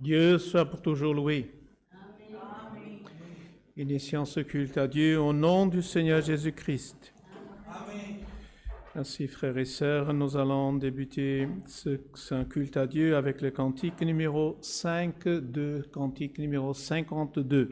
Dieu soit pour toujours loué. Amen. Initions ce culte à Dieu au nom du Seigneur Jésus-Christ. Amen. Ainsi, frères et sœurs, nous allons débuter ce culte à Dieu avec le cantique numéro 52, cantique numéro 52.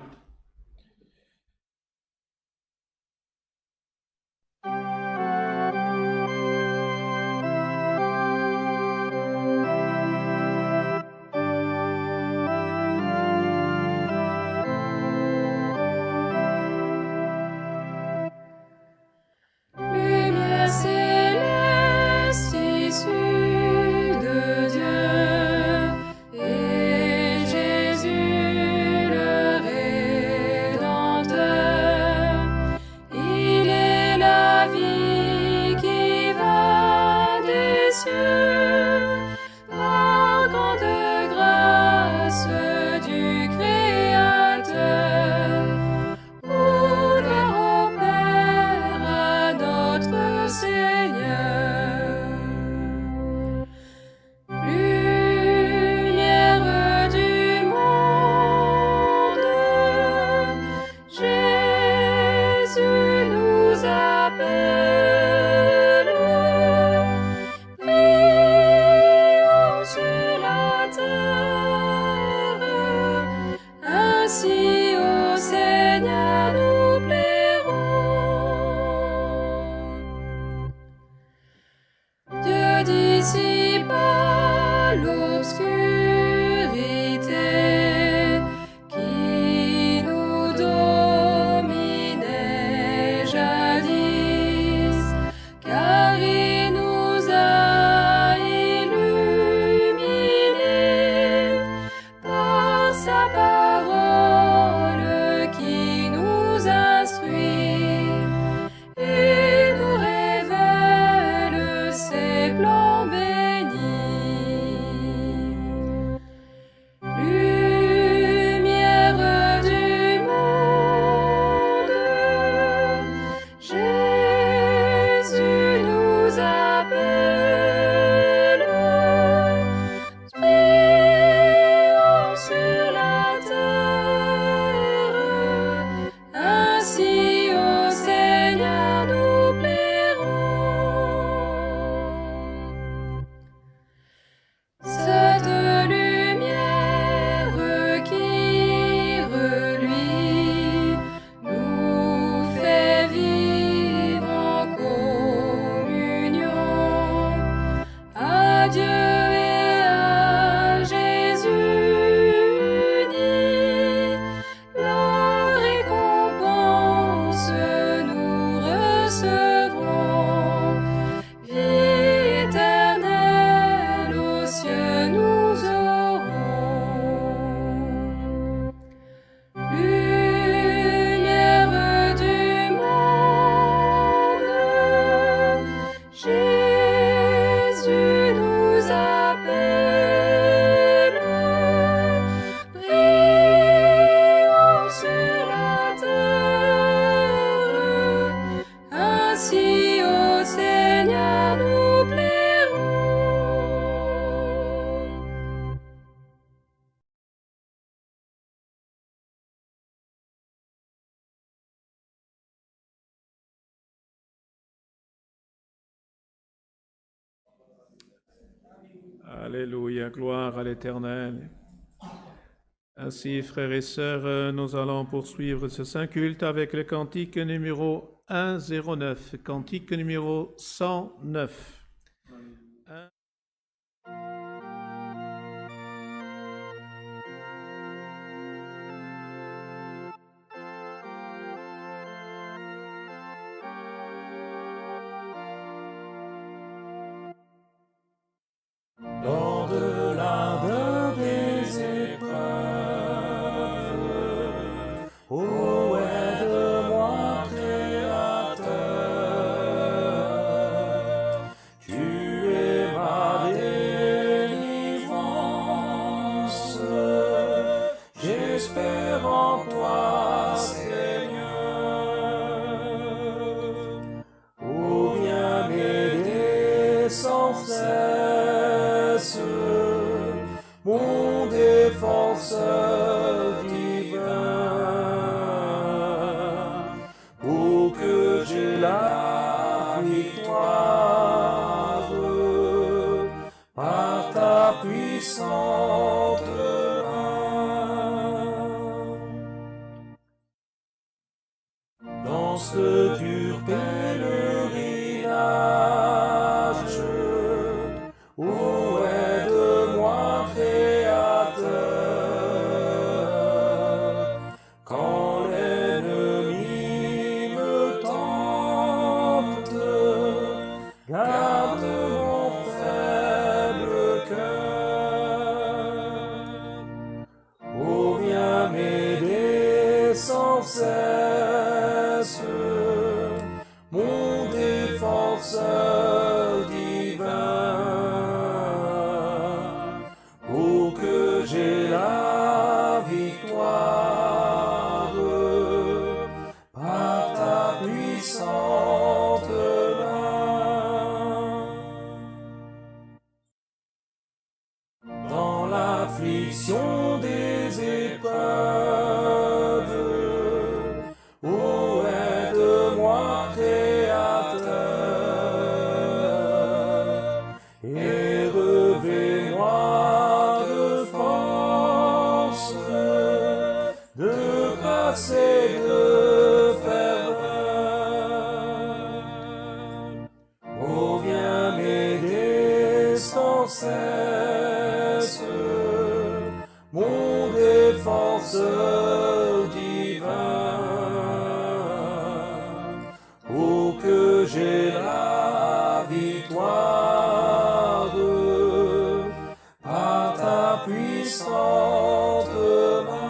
Alléluia, gloire à l'Éternel. Ainsi, frères et sœurs, nous allons poursuivre ce saint culte avec le cantique numéro 109, cantique numéro 109. Au-delà des épreuves, oh, aide-moi, Créateur, dans ce dur pèlerinage. Oh, aide-moi, Créateur, quand l'ennemi me tente, garde mon faible cœur. Oh, viens m'aider sans cesse, mon défenseur divin. Oh, que j'ai la victoire par ta puissante main. Dans l'affliction des épreuves, oh, aide-moi, Créateur, et revêt-moi de force, de grâce et de ferveur. Oh, viens m'aider sans cesse, mon défenseur divin. Oh, que j'ai la victoire par ta puissante main.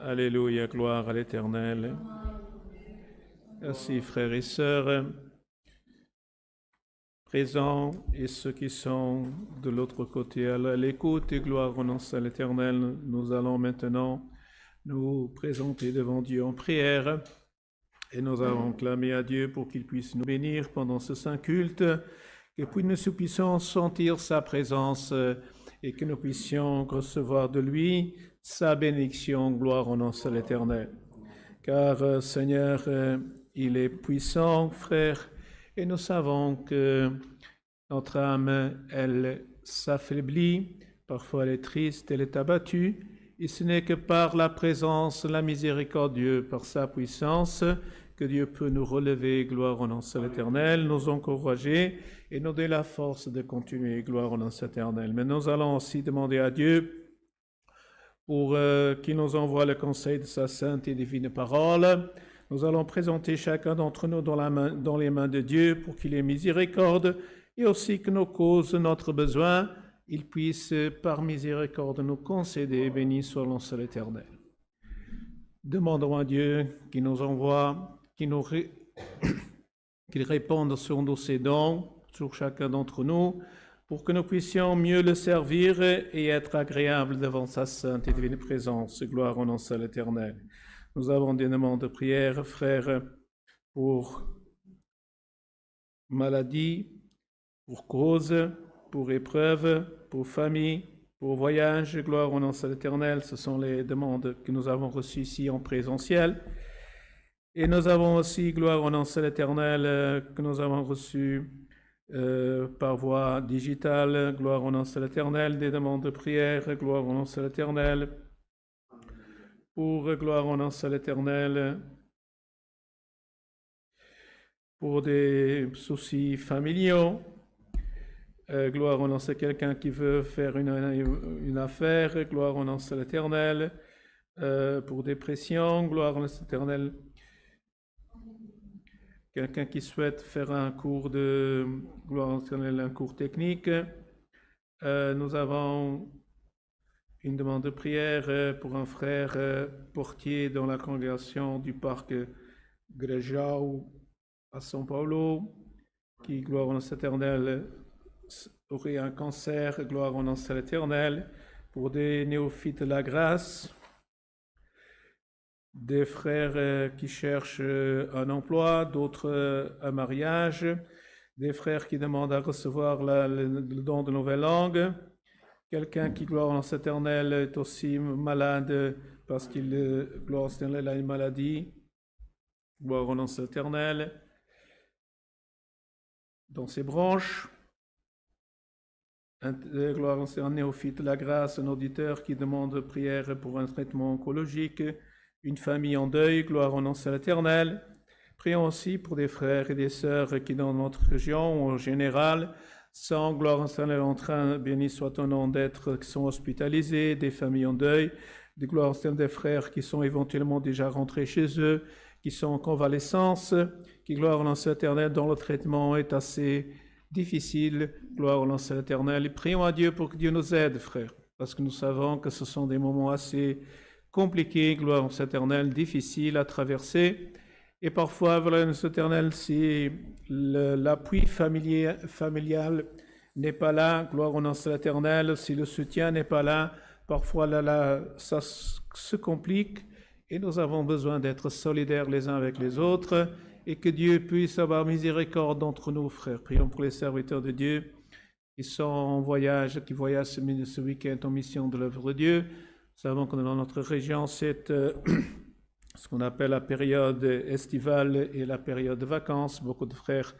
Alléluia, gloire à l'Éternel. Merci, frères et sœurs, présents et ceux qui sont de l'autre côté à l'écoute, et gloire au nom à l'Éternel. Nous allons maintenant nous présenter devant Dieu en prière, et nous allons clamer à Dieu pour qu'il puisse nous bénir pendant ce saint culte, que nous puissions sentir sa présence et que nous puissions recevoir de lui sa bénédiction, gloire au nom de l'Éternel. Car, Seigneur, il est puissant, frère, et nous savons que notre âme, elle s'affaiblit, parfois elle est triste, elle est abattue, et ce n'est que par la présence, la miséricorde de Dieu, par sa puissance, que Dieu peut nous relever, gloire au nom de l'Éternel, nous encourager et nous donner la force de continuer, gloire au nom de l'Éternel. Mais nous allons aussi demander à Dieu pour qu'il nous envoie le conseil de sa sainte et divine parole. Nous allons présenter chacun d'entre nous dans les mains de Dieu pour qu'il ait miséricorde et aussi que nos causes, notre besoin, il puisse par miséricorde nous concéder. Béni soit le nom de l'Éternel. Demandons à Dieu qu'il nous envoie, qu'il réponde sur nos dons, sur chacun d'entre nous, pour que nous puissions mieux le servir et être agréables devant sa sainte et divine présence. Gloire au nom de l'Éternel. Nous avons des demandes de prière, frères, pour maladie, pour cause, pour épreuve, pour famille, pour voyage. Gloire au nom de l'Éternel. Ce sont les demandes que nous avons reçues ici en présentiel. Et nous avons aussi, gloire au nom de l'Éternel, que nous avons reçues par voie digitale. Gloire au nom de l'Éternel, des demandes de prière. Gloire au nom de l'Éternel. Pour gloire au nom de l'Éternel. Pour des soucis familiaux. Gloire au nom de quelqu'un qui veut faire une affaire. Gloire au nom de l'Éternel. Pour dépression. Gloire au nom de l'Éternel. Quelqu'un qui souhaite faire un cours de gloire éternelle, un cours technique. Nous avons une demande de prière pour un frère portier dans la congrégation du parc Grejão à São Paulo, qui, gloire au nom éternel, aurait un cancer, gloire au nom éternel, pour des néophytes de la grâce. Des frères qui cherchent un emploi, d'autres un mariage, des frères qui demandent à recevoir le don de nouvelles langues. Quelqu'un qui, gloire en éternel, est aussi malade parce qu'il, gloire en éternel, a une maladie. Gloire en éternel. Dans ses branches. Gloire en un néophyte de la grâce, un auditeur qui demande prière pour un traitement oncologique. Une famille en deuil, gloire en éternel. Prions aussi pour des frères et des sœurs qui, dans notre région en général, sans gloire en éternel, en train, béni soit ton nom, qui sont hospitalisés, des familles en deuil, des gloires en éternel, des frères qui sont éventuellement déjà rentrés chez eux, qui sont en convalescence, qui, gloire en éternel, dont le traitement est assez difficile, gloire en éternel. Et prions à Dieu pour que Dieu nous aide, frères, parce que nous savons que ce sont des moments assez compliqués, gloire en éternel, difficiles à traverser. Et parfois, voilà, notre éternel, si l'appui familial n'est pas là, gloire en éternel, si le soutien n'est pas là, parfois ça se complique et nous avons besoin d'être solidaires les uns avec les autres et que Dieu puisse avoir miséricorde d'entre nous, frères. Prions pour les serviteurs de Dieu qui sont en voyage, qui voyagent ce week-end en mission de l'œuvre de Dieu. Nous savons que dans notre région, c'est ce qu'on appelle la période estivale et la période de vacances. Beaucoup de frères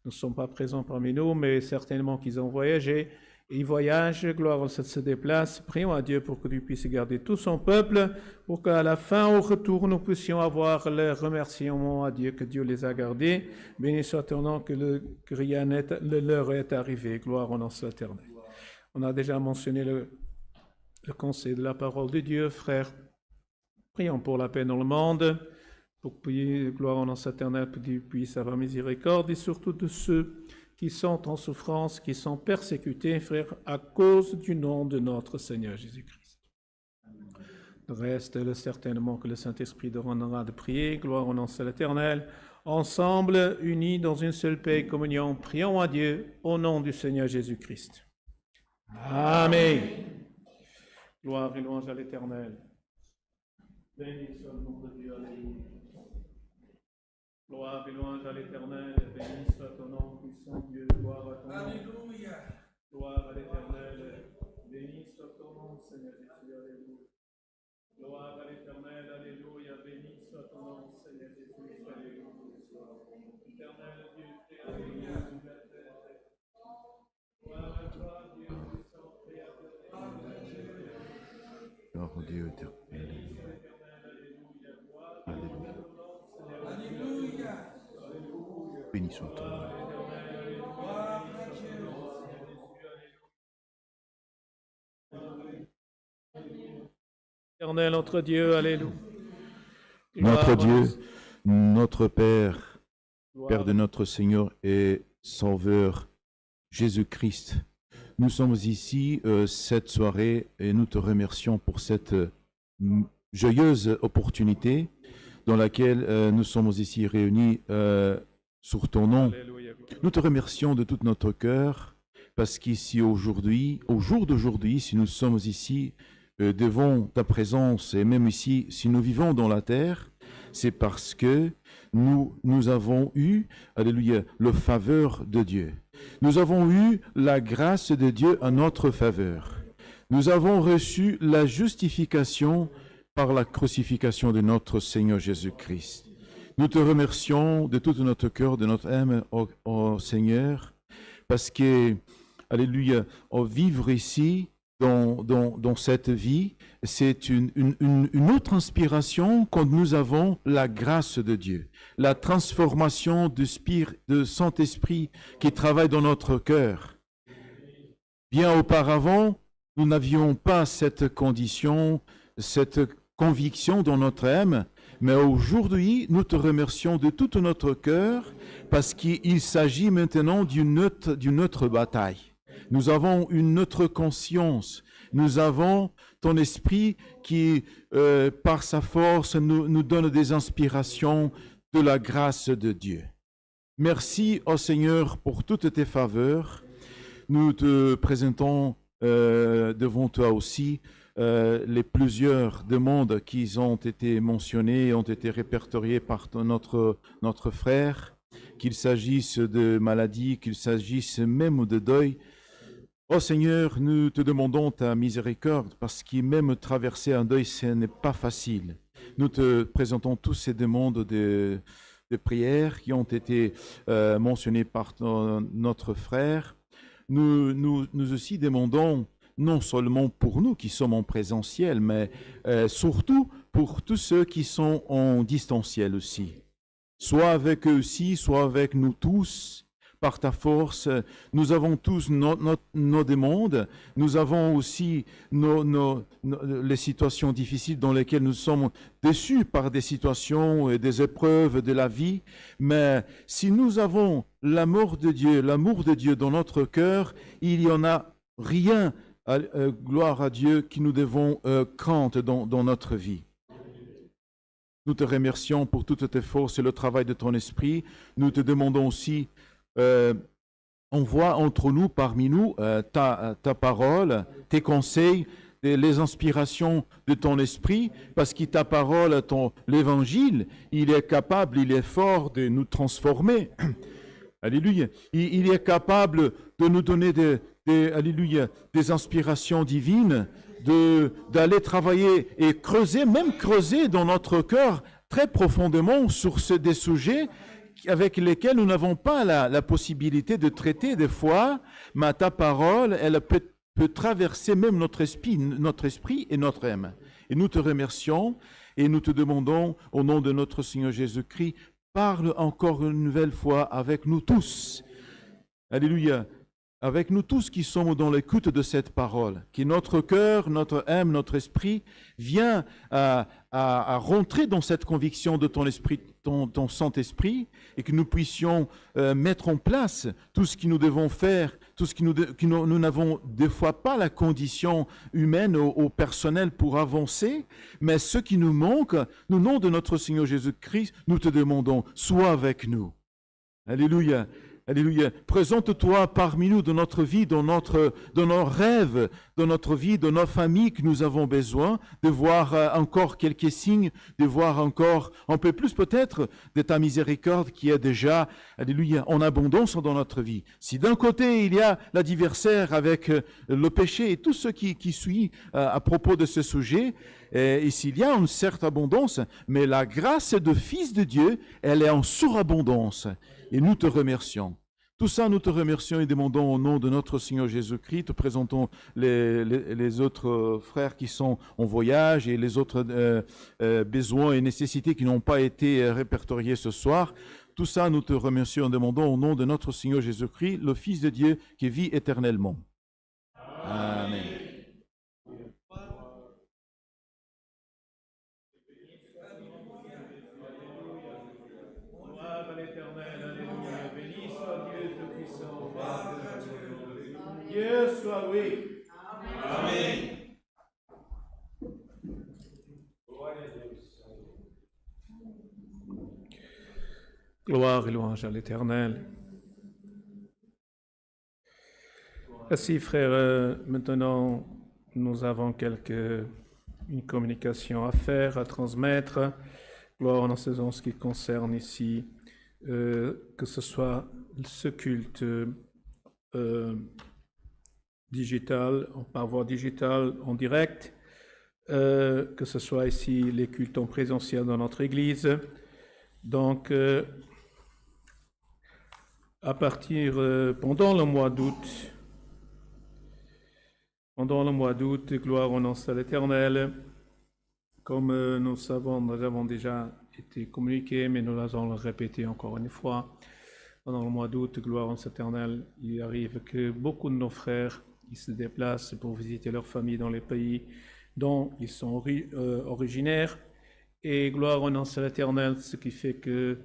ne sont pas présents parmi nous, mais certainement qu'ils ont voyagé. Et ils voyagent, gloire se déplace. Prions à Dieu pour que Dieu puisse garder tout son peuple, pour qu'à la fin, au retour, nous puissions avoir les remerciements à Dieu, que Dieu les a gardés. Béni soit ton nom, que l'heure est arrivée. Gloire en nom éternel. On a déjà mentionné le conseil de la parole de Dieu, frères. Prions pour la paix dans le monde, pour que, gloire en nom éternel, que Dieu puisse avoir miséricorde, et surtout de ceux qui sont en souffrance, qui sont persécutés, frères, à cause du nom de notre Seigneur Jésus-Christ. Reste certainement que le Saint-Esprit demandera de prier, gloire en nom éternel, ensemble, unis dans une seule paix et communion, prions à Dieu au nom du Seigneur Jésus-Christ. Amen. Gloire et louange à l'Éternel. Béni soit le nom de Dieu, alléluia. Gloire et louange à l'Éternel, béni soit ton nom, puissant Dieu, gloire à ton nom. Alléluia. Gloire à l'Éternel, béni soit ton nom, Seigneur Jésus, alléluia. Gloire à l'Éternel, alléluia, béni soit ton nom, Seigneur Jésus, alléluia. Éternel Dieu, alléluia, gloire à toi, Dieu puissant, créateur. Gloire au Dieu éternel. Alléluia. Béni soit ton nom. Éternel, notre Dieu, alléluia. Notre Dieu, notre Père, Père de notre Seigneur et Sauveur Jésus-Christ, nous sommes ici cette soirée et nous te remercions pour cette joyeuse opportunité dans laquelle nous sommes ici réunis sur ton nom. Nous te remercions de tout notre cœur parce qu'ici aujourd'hui, au jour d'aujourd'hui, si nous sommes ici devant ta présence et même ici, si nous vivons dans la terre, c'est parce que nous avons eu, alléluia, le faveur de Dieu. Nous avons eu la grâce de Dieu à notre faveur. Nous avons reçu la justification par la crucifixion de notre Seigneur Jésus-Christ. Nous te remercions de tout notre cœur, de notre âme, ô Seigneur, parce que, alléluia, vivre ici, dans cette vie, c'est une autre inspiration quand nous avons la grâce de Dieu, la transformation de Saint-Esprit qui travaille dans notre cœur. Bien auparavant, nous n'avions pas cette condition, cette conviction dans notre âme, mais aujourd'hui, nous te remercions de tout notre cœur parce qu'il s'agit maintenant d'une autre bataille. Nous avons une autre conscience. Nous avons ton esprit qui, par sa force, nous donne des inspirations de la grâce de Dieu. Merci, ô Seigneur, pour toutes tes faveurs. Nous te présentons devant toi aussi les plusieurs demandes qui ont été mentionnées, ont été répertoriées par notre frère. qu'il s'agisse de maladies, qu'il s'agisse même de deuil. Oh Seigneur, nous te demandons ta miséricorde parce que même traverser un deuil, ce n'est pas facile. Nous te présentons tous ces demandes de prières qui ont été mentionnées par notre frère. Nous aussi demandons, non seulement pour nous qui sommes en présentiel, mais surtout pour tous ceux qui sont en distanciel aussi. Soit avec eux aussi, soit avec nous tous. Par ta force, nous avons tous nos demandes, nous avons aussi les situations difficiles dans lesquelles nous sommes déçus par des situations et des épreuves de la vie. Mais si nous avons l'amour de Dieu dans notre cœur, il n'y en a rien, gloire à Dieu, qui nous devons craindre dans notre vie. Nous te remercions pour toutes tes forces et le travail de ton esprit. Nous te demandons aussi envoie entre nous, parmi nous, ta parole, tes conseils, les inspirations de ton esprit, parce que ta parole, l'évangile, il est capable, il est fort de nous transformer. Alléluia. Il est capable de nous donner alléluia, des inspirations divines, d'aller travailler et creuser dans notre cœur très profondément sur des sujets avec lesquels nous n'avons pas la possibilité de traiter des fois, mais ta parole, elle peut traverser même notre esprit et notre âme. Et nous te remercions et nous te demandons, au nom de notre Seigneur Jésus-Christ, parle encore une nouvelle fois avec nous tous. Alléluia. Avec nous tous qui sommes dans l'écoute de cette parole, que notre cœur, notre âme, notre esprit vient à rentrer dans cette conviction de ton esprit, ton Saint-Esprit, et que nous puissions mettre en place tout ce que nous devons faire, tout ce que nous n'avons des fois pas la condition humaine au personnel pour avancer, mais ce qui nous manque, au nom de notre Seigneur Jésus-Christ, nous te demandons, sois avec nous. Alléluia. Alléluia. Présente-toi parmi nous dans notre vie, dans nos rêves, dans notre vie, dans nos familles que nous avons besoin de voir encore quelques signes, de voir encore un peu plus peut-être de ta miséricorde qui est déjà, alléluia, en abondance dans notre vie. Si d'un côté il y a l'adversaire avec le péché et tout ce qui suit à propos de ce sujet, et s'il y a une certaine abondance, mais la grâce de Fils de Dieu, elle est en surabondance. Et nous te remercions. Tout ça, nous te remercions et demandons au nom de notre Seigneur Jésus-Christ. Te présentons les autres frères qui sont en voyage et les autres besoins et nécessités qui n'ont pas été répertoriés ce soir. Tout ça, nous te remercions et demandons au nom de notre Seigneur Jésus-Christ, le Fils de Dieu qui vit éternellement. Amen. Dieu soit loué. Amen. Gloire et louange à l'Éternel. Ainsi, frères, maintenant, nous avons une communication à faire, à transmettre. Gloire en saison ce qui concerne ici, que ce soit ce culte digital, par voie digitale, en direct, que ce soit ici les cultes en présentiel dans notre Église. Donc, à partir, pendant le mois d'août, gloire au nom de l'Éternel, comme nous avons déjà été communiqués, mais nous allons le répéter encore une fois. Pendant le mois d'août, gloire en l'Éternel, il arrive que beaucoup de nos frères ils se déplacent pour visiter leur famille dans les pays dont ils sont originaires. Et gloire au nom de l'Éternel, ce qui fait que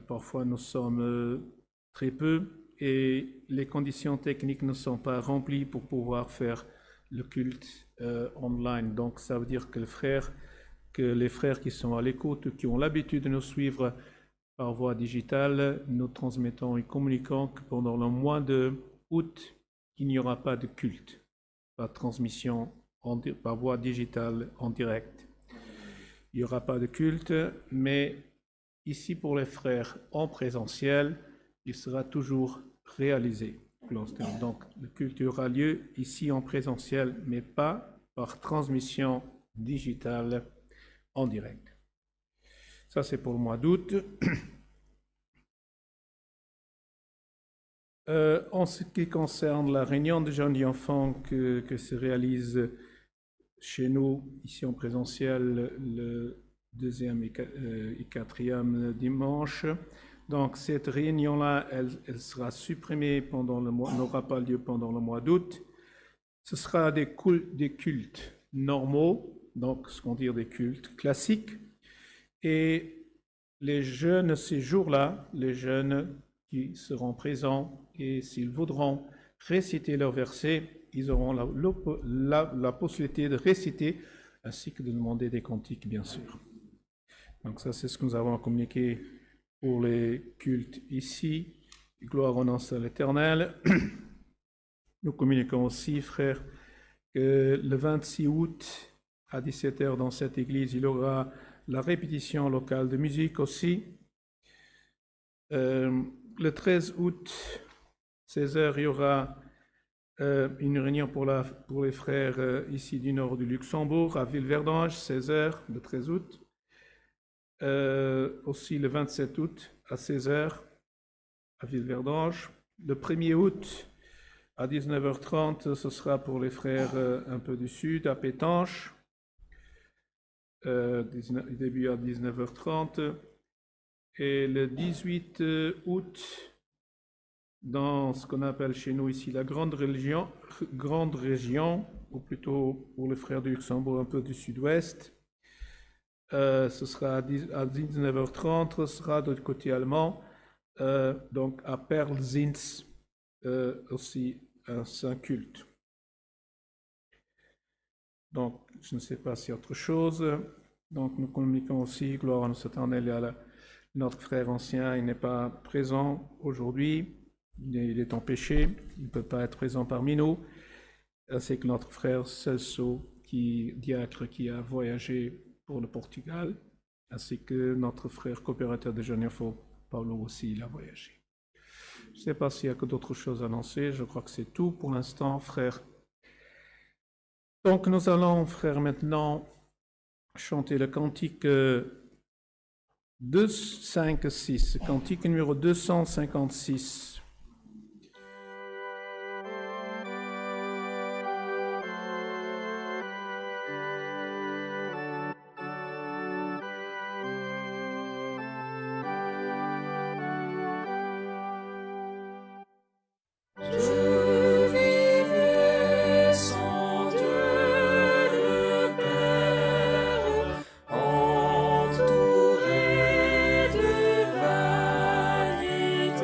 parfois nous sommes très peu et les conditions techniques ne sont pas remplies pour pouvoir faire le culte online. Donc ça veut dire que les frères qui sont à l'écoute, qui ont l'habitude de nous suivre par voie digitale, nous transmettons et communiquons que pendant le mois d'août, il n'y aura pas de culte, pas de transmission par voie digitale en direct. Il n'y aura pas de culte, mais ici pour les frères en présentiel, il sera toujours réalisé. Donc, le culte aura lieu ici en présentiel, mais pas par transmission digitale en direct. Ça, c'est pour le mois d'août. En ce qui concerne la réunion des jeunes et enfants que se réalise chez nous, ici en présentiel, le 2e et 4e dimanche. Donc, cette réunion-là, elle sera supprimée pendant le mois, n'aura pas lieu pendant le mois d'août. Ce sera des cultes normaux, donc ce qu'on dit des cultes classiques. Et les jeunes, ces jours-là, les jeunes qui seront présents et s'ils voudront réciter leurs versets, ils auront la possibilité de réciter ainsi que de demander des cantiques, bien sûr. Donc ça, c'est ce que nous avons communiqué pour les cultes ici. Gloire au nom de l'Éternel. Nous communiquons aussi, frères, que le 26 août à 17h dans cette église, il y aura la répétition locale de musique aussi. Le 13 août, 16h, il y aura une réunion pour les frères ici du nord du Luxembourg, à Ville-Verdange, 16h, le 13 août. Aussi le 27 août, à 16h, à Ville-Verdange. Le 1er août, à 19h30, ce sera pour les frères un peu du sud, à Pétanche. Début à 19h30. Et le 18 août, dans ce qu'on appelle chez nous ici la grande région, ou plutôt pour les frères du Luxembourg un peu du sud-ouest, ce sera à 19h30, ce sera de côté allemand, donc à Perlsins, aussi un saint culte. Donc, je ne sais pas s'il y a autre chose. Donc, nous communiquons aussi, gloire à notre Éternel et à notre frère ancien, il n'est pas présent aujourd'hui, il est empêché, il ne peut pas être présent parmi nous. C'est que notre frère Celso, diacre qui a voyagé pour le Portugal, ainsi que notre frère coopérateur de Genève, Paulo aussi, il a voyagé. Je ne sais pas s'il y a que d'autres choses à annoncer, je crois que c'est tout pour l'instant, frère. Donc nous allons, frère, maintenant chanter le cantique 256, cantique numéro 256. Entouré de vanité.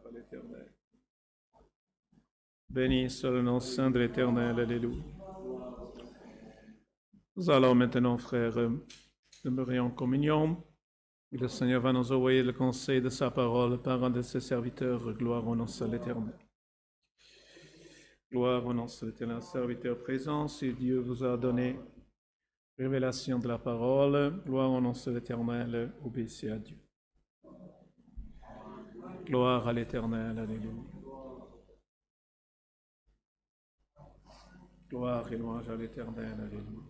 à l'Éternel. Béni soit le nom saint de l'Éternel. Alléluia. Nous allons maintenant, frères, demeurer en communion. Et le Seigneur va nous envoyer le conseil de sa parole par un de ses serviteurs. Gloire au nom de l'Éternel. Gloire au nom de l'Éternel, serviteur présent. Si Dieu vous a donné révélation de la parole, gloire au nom de l'Éternel, obéissez à Dieu. Gloire à l'Éternel, alléluia. Gloire et louange à l'Éternel, alléluia.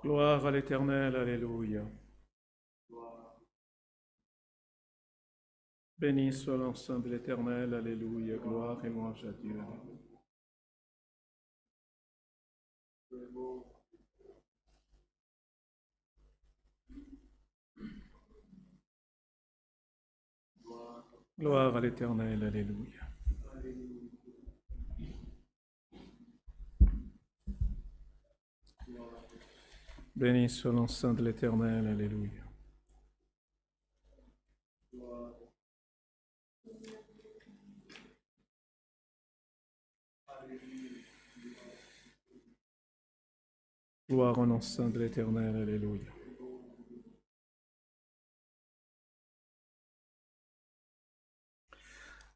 Gloire à l'Éternel, alléluia. Béni soit le nom de l'Éternel, alléluia. Gloire et louange à Dieu. Gloire à l'Éternel, alléluia. Béni soit le nom de l'Éternel, alléluia. Gloire au nom saint de l'Éternel, alléluia.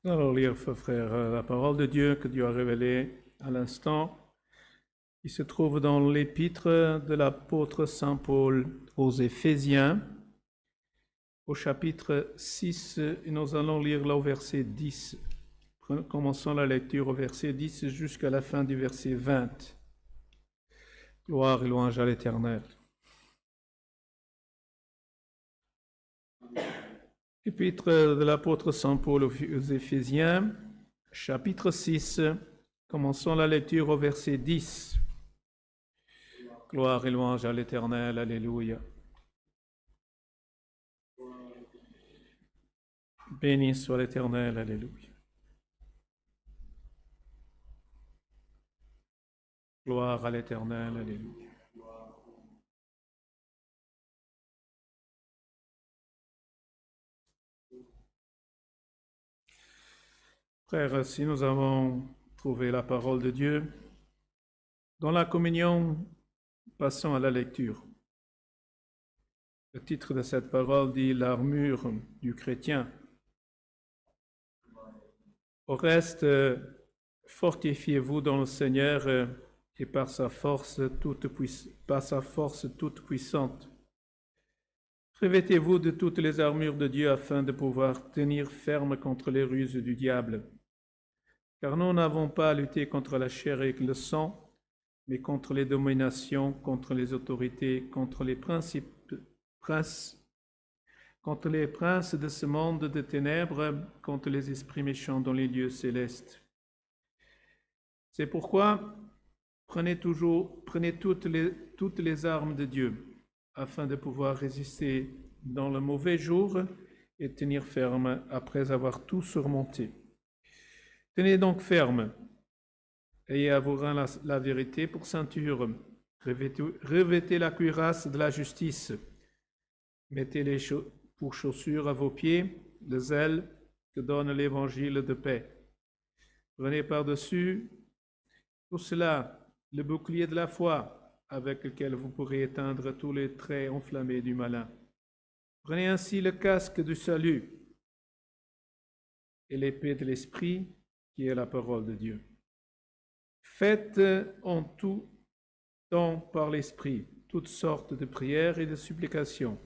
Nous allons lire, frères, la parole de Dieu que Dieu a révélée à l'instant, qui se trouve dans l'épître de l'apôtre Saint Paul aux Éphésiens, au chapitre 6, et nous allons lire là au verset 10. Commençons la lecture au verset 10 jusqu'à la fin du verset 20. Gloire et louange à l'Éternel. Épître de l'apôtre Saint Paul aux Éphésiens, chapitre 6, commençons la lecture au verset 10. Gloire et louange à l'Éternel, alléluia. Béni soit l'Éternel, alléluia. Gloire à l'Éternel, alléluia. Frères, si nous avons trouvé la parole de Dieu, dans la communion, passons à la lecture. Le titre de cette parole dit « L'armure du chrétien ». Au reste, fortifiez-vous dans le Seigneur et par sa force toute puissante. Revêtez-vous de toutes les armures de Dieu afin de pouvoir tenir ferme contre les ruses du diable. Car nous n'avons pas à lutter contre la chair et le sang, mais contre les dominations, contre les autorités, contre les princes de ce monde de ténèbres, contre les esprits méchants dans les lieux célestes. C'est pourquoi prenez toutes les armes de Dieu, afin de pouvoir résister dans le mauvais jour et tenir ferme après avoir tout surmonté. Tenez donc ferme, ayez à vos reins la vérité pour ceinture, revêtez la cuirasse de la justice, mettez pour chaussures à vos pieds le zèle que donne l'évangile de paix. Prenez par-dessus tout cela le bouclier de la foi, avec lequel vous pourrez éteindre tous les traits enflammés du malin. Prenez ainsi le casque du salut et l'épée de l'Esprit, qui est la parole de Dieu. Faites en tout temps par l'Esprit toutes sortes de prières et de supplications.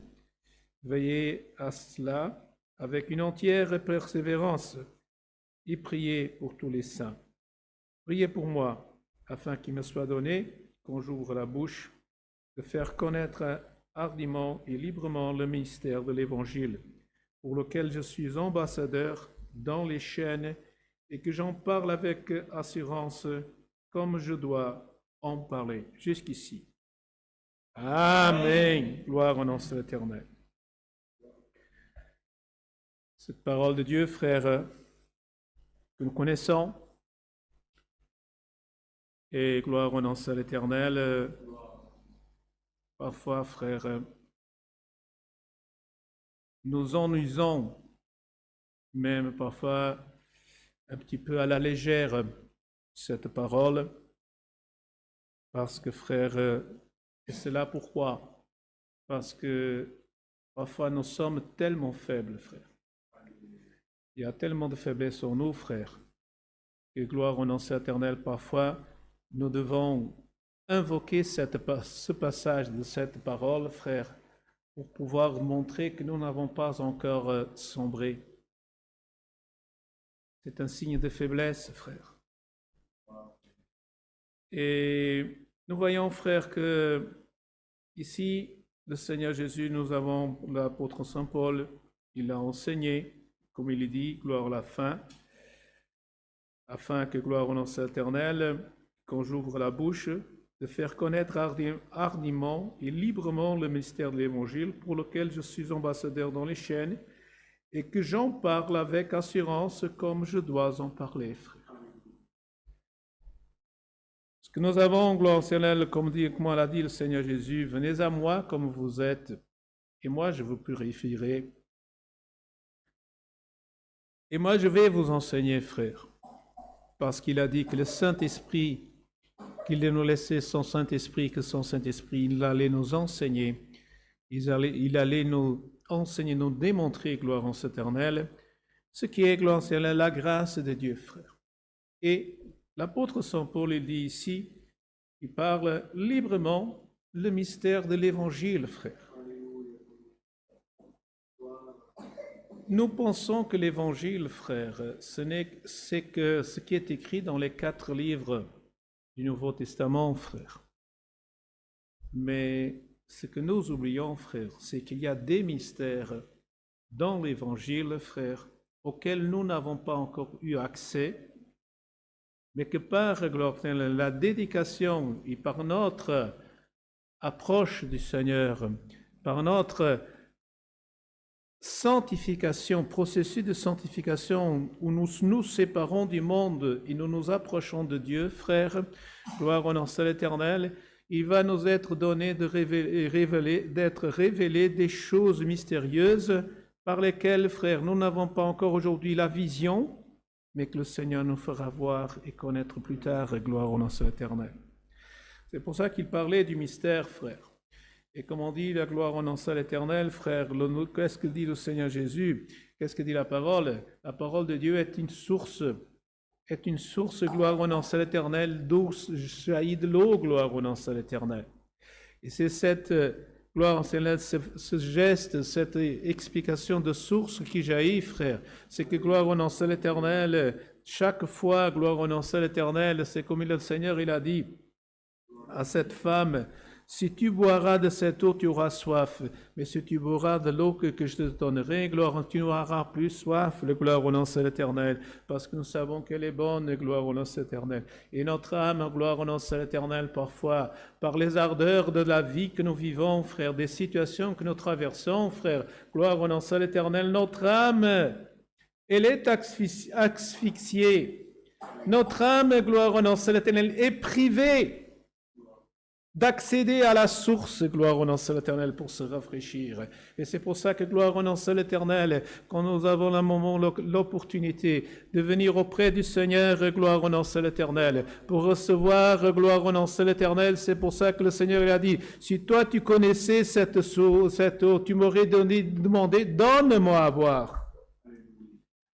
Veillez à cela avec une entière persévérance et priez pour tous les saints. Priez pour moi, afin qu'il me soit donné, quand j'ouvre la bouche, de faire connaître hardiment et librement le mystère de l'Évangile, pour lequel je suis ambassadeur dans les chaînes et que j'en parle avec assurance comme je dois en parler. Jusqu'ici. Amen. Gloire au nom de l'Éternel. Cette parole de Dieu, frères, que nous connaissons, Et gloire au nom de l'Éternel. Parfois, frères, nous en usons, même parfois un petit peu à la légère, cette parole, parce que, frères, et c'est là pourquoi, parce que parfois nous sommes tellement faibles, frères. Il y a tellement de faiblesse en nous, frères, que gloire au nom de l'Éternel, parfois, nous devons invoquer ce passage de cette parole, frère, pour pouvoir montrer que nous n'avons pas encore sombré. C'est un signe de faiblesse, frère. Et nous voyons, frère, que ici, le Seigneur Jésus, nous avons l'apôtre Saint Paul, il a enseigné, comme il dit, gloire à la fin, afin que gloire au nom de l'Éternel, quand j'ouvre la bouche, de faire connaître hardiment et librement le mystère de l'Évangile pour lequel je suis ambassadeur dans les chaînes et que j'en parle avec assurance comme je dois en parler, frère. Ce que nous avons, gloire au Seigneur, comme l'a dit le Seigneur Jésus, venez à moi comme vous êtes et moi je vous purifierai. Et moi je vais vous enseigner, frère, parce qu'il a dit que le Saint-Esprit, qu'il nous laissait son Saint-Esprit, que son Saint-Esprit, il allait nous enseigner, il allait nous enseigner, nous démontrer, gloire en éternel, ce qui est, gloire en éternel, la grâce de Dieu, frère. Et l'apôtre Saint Paul, il dit ici, il parle librement le mystère de l'Évangile, frère. Nous pensons que l'Évangile, frère, c'est que ce qui est écrit dans les 4 livres du Nouveau Testament, frère. Mais ce que nous oublions, frère, c'est qu'il y a des mystères dans l'Évangile, frère, auxquels nous n'avons pas encore eu accès, mais que par la dédication et par notre approche du Seigneur, par notre sanctification, processus de sanctification où nous nous séparons du monde et nous nous approchons de Dieu, frère, gloire au nom de l'Éternel, il va nous être donné d'être révélé des choses mystérieuses par lesquelles, frère, nous n'avons pas encore aujourd'hui la vision, mais que le Seigneur nous fera voir et connaître plus tard, gloire au nom de l'Éternel. C'est pour ça qu'il parlait du mystère, frère. Et comme on dit, la gloire au nom de l'Éternel, frère, qu'est-ce que dit le Seigneur Jésus? Qu'est-ce que dit la parole? La parole de Dieu est une source, gloire au nom de l'Éternel, d'où jaillit de l'eau, gloire au nom de l'Éternel. Et c'est cette gloire au Seigneur, ce geste, cette explication de source qui jaillit, frère. C'est que gloire au nom de l'Éternel, chaque fois, gloire au nom de l'Éternel, c'est comme le Seigneur, il a dit à cette femme, si tu boiras de cette eau, tu auras soif. Mais si tu boiras de l'eau que je te donnerai, gloire, tu n'auras plus soif, le gloire au nom de l'Éternel. Parce que nous savons qu'elle est bonne, gloire au nom de l'Éternel. Et notre âme, gloire au nom de l'Éternel, parfois, par les ardeurs de la vie que nous vivons, frère, des situations que nous traversons, frère, gloire au nom de l'Éternel, notre âme, elle est asphyxiée. Notre âme, gloire au nom de l'Éternel, est privée d'accéder à la source, gloire au nom de l'Éternel, pour se rafraîchir. Et c'est pour ça que, gloire au nom de l'Éternel, quand nous avons un moment l'opportunité de venir auprès du Seigneur, gloire au nom de l'Éternel, pour recevoir, gloire au nom de l'Éternel, c'est pour ça que le Seigneur a dit, si toi tu connaissais cette eau, tu m'aurais demandé, donne-moi à boire.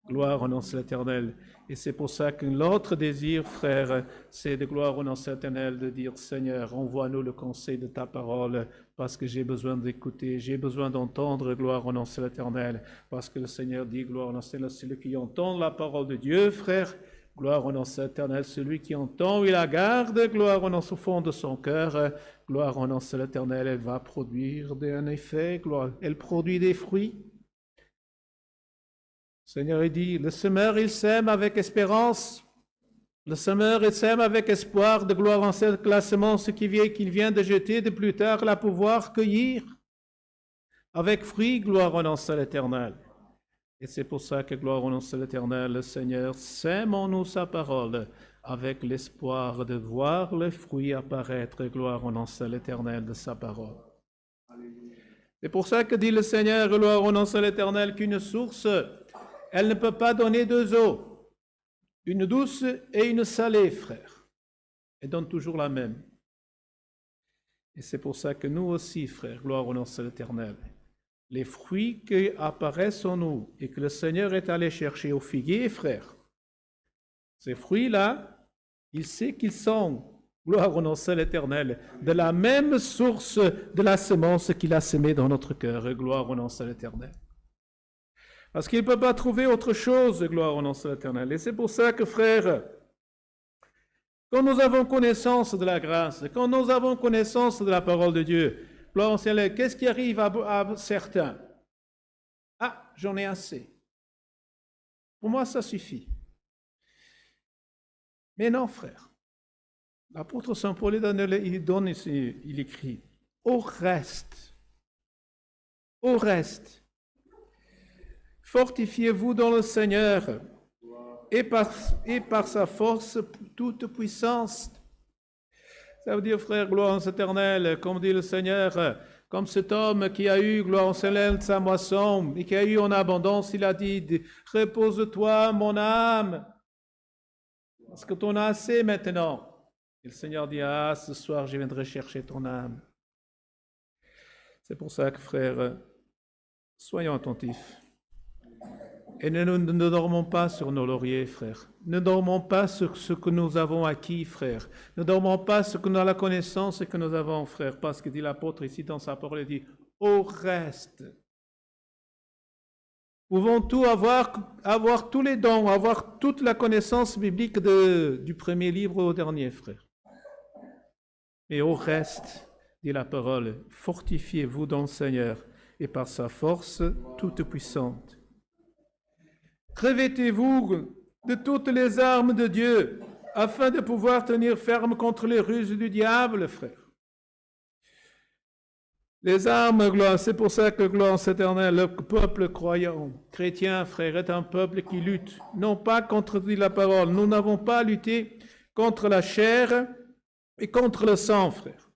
Gloire au nom de l'Éternel. Et c'est pour ça que notre désir, frère, c'est de gloire au nom de l'Éternel, de dire, Seigneur, envoie-nous le conseil de ta parole, parce que j'ai besoin d'écouter, j'ai besoin d'entendre, gloire au nom de l'Éternel, parce que le Seigneur dit, gloire au nom de l'Éternel, celui qui entend la parole de Dieu, frère, gloire au nom de l'Éternel, celui qui entend et la garde, gloire au nom au fond de son cœur, gloire au nom de l'Éternel, elle va produire un effet, gloire, elle produit des fruits. Le Seigneur il dit, le semeur il sème avec espérance, le semeur il sème avec espoir de gloire en ce classement, ce qu'il vient de jeter, de plus tard la pouvoir cueillir avec fruit, gloire au nom de l'Éternel. Et c'est pour ça que gloire au nom de l'Éternel, le Seigneur sème en nous sa parole, avec l'espoir de voir le fruit apparaître, gloire au nom seul éternel de sa parole. C'est pour ça que dit le Seigneur, gloire au nom seul éternel, qu'une source, elle ne peut pas donner deux eaux, une douce et une salée, frère. Elle donne toujours la même. Et c'est pour ça que nous aussi, frère, gloire au nom seul éternel, les fruits qui apparaissent en nous et que le Seigneur est allé chercher au figuier, frère, ces fruits-là, il sait qu'ils sont, gloire au nom seul éternel, de la même source de la semence qu'il a semée dans notre cœur, et gloire au nom seul éternel. Parce qu'il ne peut pas trouver autre chose, gloire au nom seul éternel. Et c'est pour ça que, frère, quand nous avons connaissance de la grâce, quand nous avons connaissance de la parole de Dieu, gloire au ciel, qu'est-ce qui arrive à certains? Ah, j'en ai assez. Pour moi, ça suffit. Mais non, frère. L'apôtre Saint Paul, il écrit, au reste, fortifiez-vous dans le Seigneur et par sa force toute puissance. Ça veut dire, frère, gloire en éternel, comme dit le Seigneur, comme cet homme qui a eu, gloire en céleste, sa moisson, et qui a eu en abondance, il a dit, repose-toi, mon âme, parce que tu en as assez maintenant. Et le Seigneur dit, ah, ce soir, je viendrai chercher ton âme. C'est pour ça que, frère, soyons attentifs. Et ne dormons pas sur nos lauriers, frère. Ne dormons pas sur ce que nous avons acquis, frère. Ne dormons pas sur la connaissance que nous avons, frère. Parce que dit l'apôtre ici dans sa parole, il dit, au reste. Pouvons tout avoir tous les dons, avoir toute la connaissance biblique du premier livre au dernier, frère. Et au reste, dit la parole, fortifiez-vous dans le Seigneur et par sa force toute puissante. Revêtez-vous de toutes les armes de Dieu afin de pouvoir tenir ferme contre les ruses du diable, frère. Les armes, gloire, c'est pour ça que, gloire éternelle, le peuple croyant, chrétien, frère, est un peuple qui lutte, non pas contre, dit la parole, nous n'avons pas lutté contre la chair et contre le sang, frère.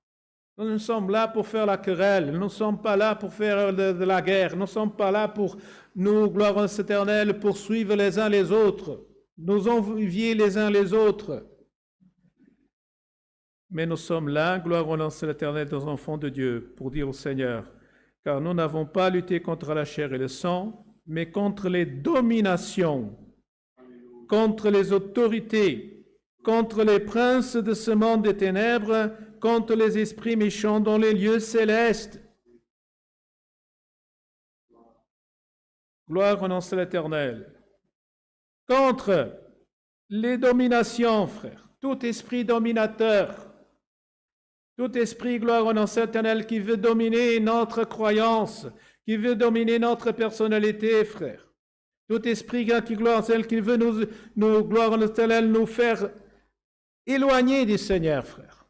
Nous sommes là pour faire la querelle, nous ne sommes pas là pour faire de la guerre, nous ne sommes pas là pour nous, gloire éternelle, poursuivre les uns les autres, nous envier les uns les autres. Mais nous sommes là, gloire au nom de l'Éternel, des enfants de Dieu, pour dire au Seigneur, car nous n'avons pas lutté contre la chair et le sang, mais contre les dominations, contre les autorités, contre les princes de ce monde des ténèbres, contre les esprits méchants dans les lieux célestes. Gloire au nom de l'Éternel. Contre les dominations, frère, tout esprit dominateur, tout esprit, gloire au nom éternel, qui veut dominer notre croyance, qui veut dominer notre personnalité, frère. Tout esprit qui, gloire celle qui veut nous gloire au éternel, nous faire éloigner du Seigneur, frère.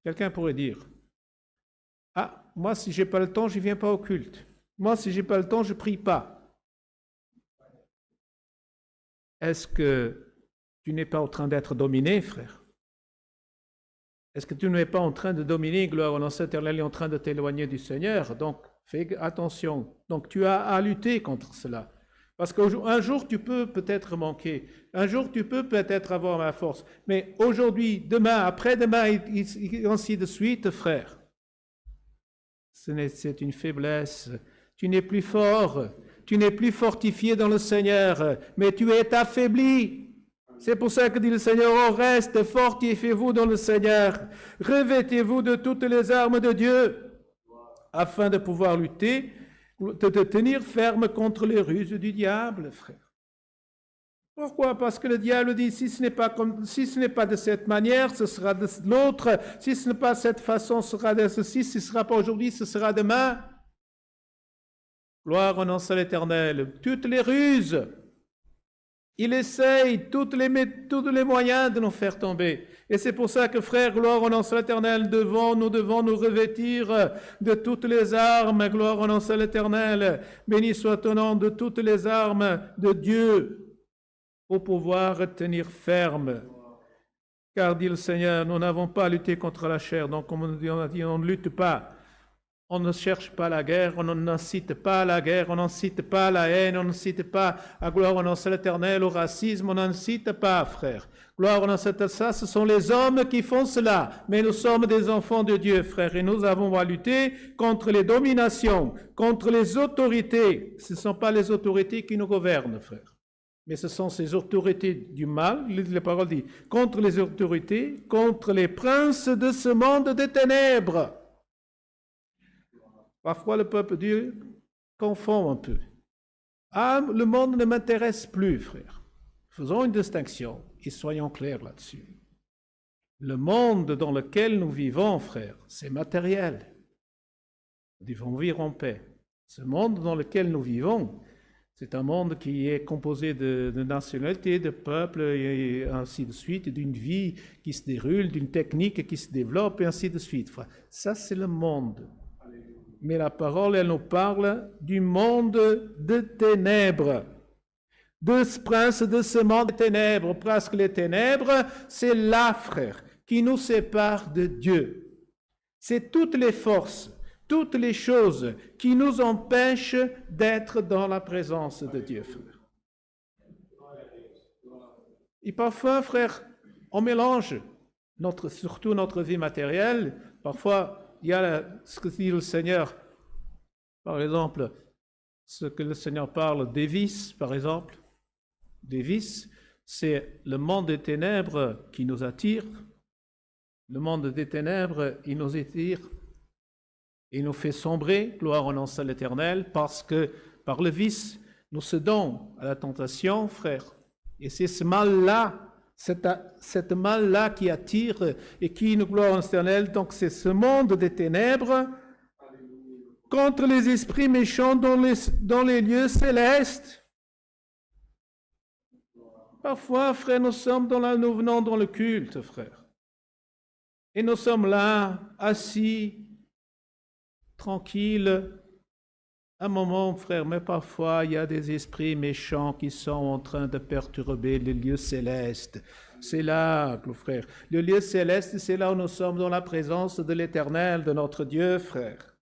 Quelqu'un pourrait dire, ah, moi, si j'ai pas le temps, je viens pas au culte. Moi, si j'ai pas le temps, je prie pas. Est-ce que tu n'es pas en train d'être dominé, frère? Est-ce que tu n'es pas en train de dominer, gloire au nom éternel, et en train de t'éloigner du Seigneur? Donc, fais attention. Donc, tu as à lutter contre cela. Parce qu'un jour, tu peux peut-être manquer. Un jour, tu peux peut-être avoir la force. Mais aujourd'hui, demain, après-demain, et ainsi de suite, frère, c'est une faiblesse. Tu n'es plus fort. Tu n'es plus fortifié dans le Seigneur, mais tu es affaibli. C'est pour ça que dit le Seigneur, au reste, fortifiez-vous dans le Seigneur, revêtez-vous de toutes les armes de Dieu, afin de pouvoir lutter, de tenir ferme contre les ruses du diable, frère. Pourquoi? Parce que le diable dit, si ce n'est pas de cette manière, ce sera de l'autre, si ce n'est pas de cette façon, ce sera de ceci, si ce ne sera pas aujourd'hui, ce sera demain. Gloire au nom de l'Éternel, toutes les ruses. Il essaye tous les moyens de nous faire tomber. Et c'est pour ça que, frère, gloire au nom de l'Éternel, nous devons nous revêtir de toutes les armes, gloire au nom de l'Éternel. Béni soit ton nom, de toutes les armes de Dieu, pour pouvoir tenir ferme. Car, dit le Seigneur, nous n'avons pas à lutter contre la chair. Donc, comme on a dit, on ne lutte pas. On ne cherche pas la guerre, on n'incite pas à la guerre, on n'incite pas à la haine, on n'incite pas à gloire au nom de l'Éternel, au racisme, on n'incite pas, frère. Gloire au nom de ça, ce sont les hommes qui font cela. Mais nous sommes des enfants de Dieu, frère, et nous avons à lutter contre les dominations, contre les autorités. Ce ne sont pas les autorités qui nous gouvernent, frère. Mais ce sont ces autorités du mal, la parole dit, contre les autorités, contre les princes de ce monde des ténèbres. Parfois, le peuple de Dieu confond un peu. Ah, le monde ne m'intéresse plus, frère. Faisons une distinction et soyons clairs là-dessus. Le monde dans lequel nous vivons, frère, c'est matériel. Nous devons vivre en paix. Ce monde dans lequel nous vivons, c'est un monde qui est composé de nationalités, de peuples, et ainsi de suite, d'une vie qui se déroule, d'une technique qui se développe, et ainsi de suite. Frère. Ça, c'est le monde. Mais la parole, elle nous parle du monde de ténèbres, de ce prince de ce monde de ténèbres. Presque les ténèbres, c'est là, frère, qui nous sépare de Dieu. C'est toutes les forces, toutes les choses qui nous empêchent d'être dans la présence de Dieu, frère. Et parfois, frère, on mélange surtout notre vie matérielle. Parfois, il y a ce que dit le Seigneur, par exemple, ce que le Seigneur parle des vices, par exemple. Des vices, c'est le monde des ténèbres qui nous attire. Le monde des ténèbres, il nous attire. Il nous fait sombrer, gloire au nom de l'Éternel, parce que par le vice, nous cédons à la tentation, frère. Et c'est ce mal-là, cette mal-là qui attire et qui nous gloire en l'Éternel. Donc c'est ce monde des ténèbres contre les esprits méchants dans les lieux célestes. Parfois, frère, nous venons dans le culte, frère. Et nous sommes là, assis, tranquilles, un moment, frère, mais parfois, il y a des esprits méchants qui sont en train de perturber les lieux célestes. C'est là, frère. Le lieu céleste, c'est là où nous sommes dans la présence de l'Éternel, de notre Dieu, frère.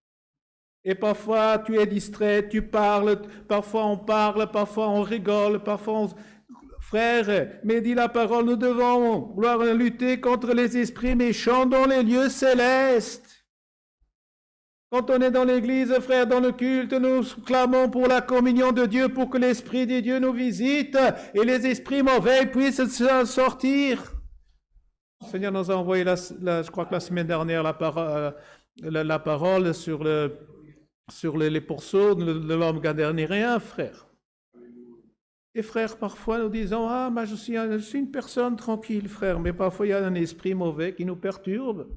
Et parfois, tu es distrait, tu parles, parfois on rigole, parfois on... Frère, mais dit la parole, nous devons vouloir lutter contre les esprits méchants dans les lieux célestes. Quand on est dans l'église, frère, dans le culte, nous clamons pour la communion de Dieu, pour que l'Esprit de Dieu nous visite et les esprits mauvais puissent sortir. Le Seigneur nous a envoyé, je crois que la semaine dernière, la parole sur les pourceaux de l'homme gadaranéen, frère. Et frère, parfois nous disons, je suis une personne tranquille, frère, mais parfois il y a un esprit mauvais qui nous perturbe.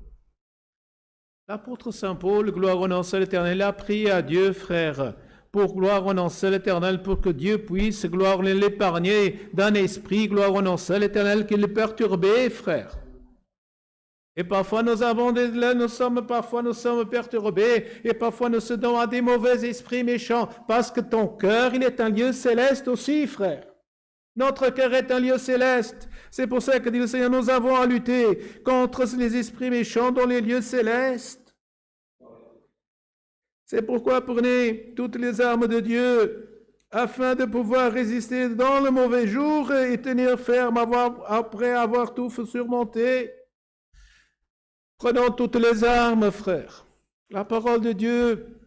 L'apôtre Saint Paul, gloire au nom de l'Éternel, a prié à Dieu, frère, pour gloire au nom de l'Éternel, pour que Dieu puisse, gloire, l'épargner d'un esprit, gloire au nom de l'Éternel, qui le perturbait, frère. Et parfois nous sommes perturbés, et parfois nous cédons à des mauvais esprits méchants, parce que ton cœur, il est un lieu céleste aussi, frère. Notre cœur est un lieu céleste. C'est pour ça que dit le Seigneur, nous avons à lutter contre les esprits méchants dans les lieux célestes. C'est pourquoi prenez toutes les armes de Dieu afin de pouvoir résister dans le mauvais jour et tenir ferme après avoir tout surmonté. Prenons toutes les armes, frères. La parole de Dieu,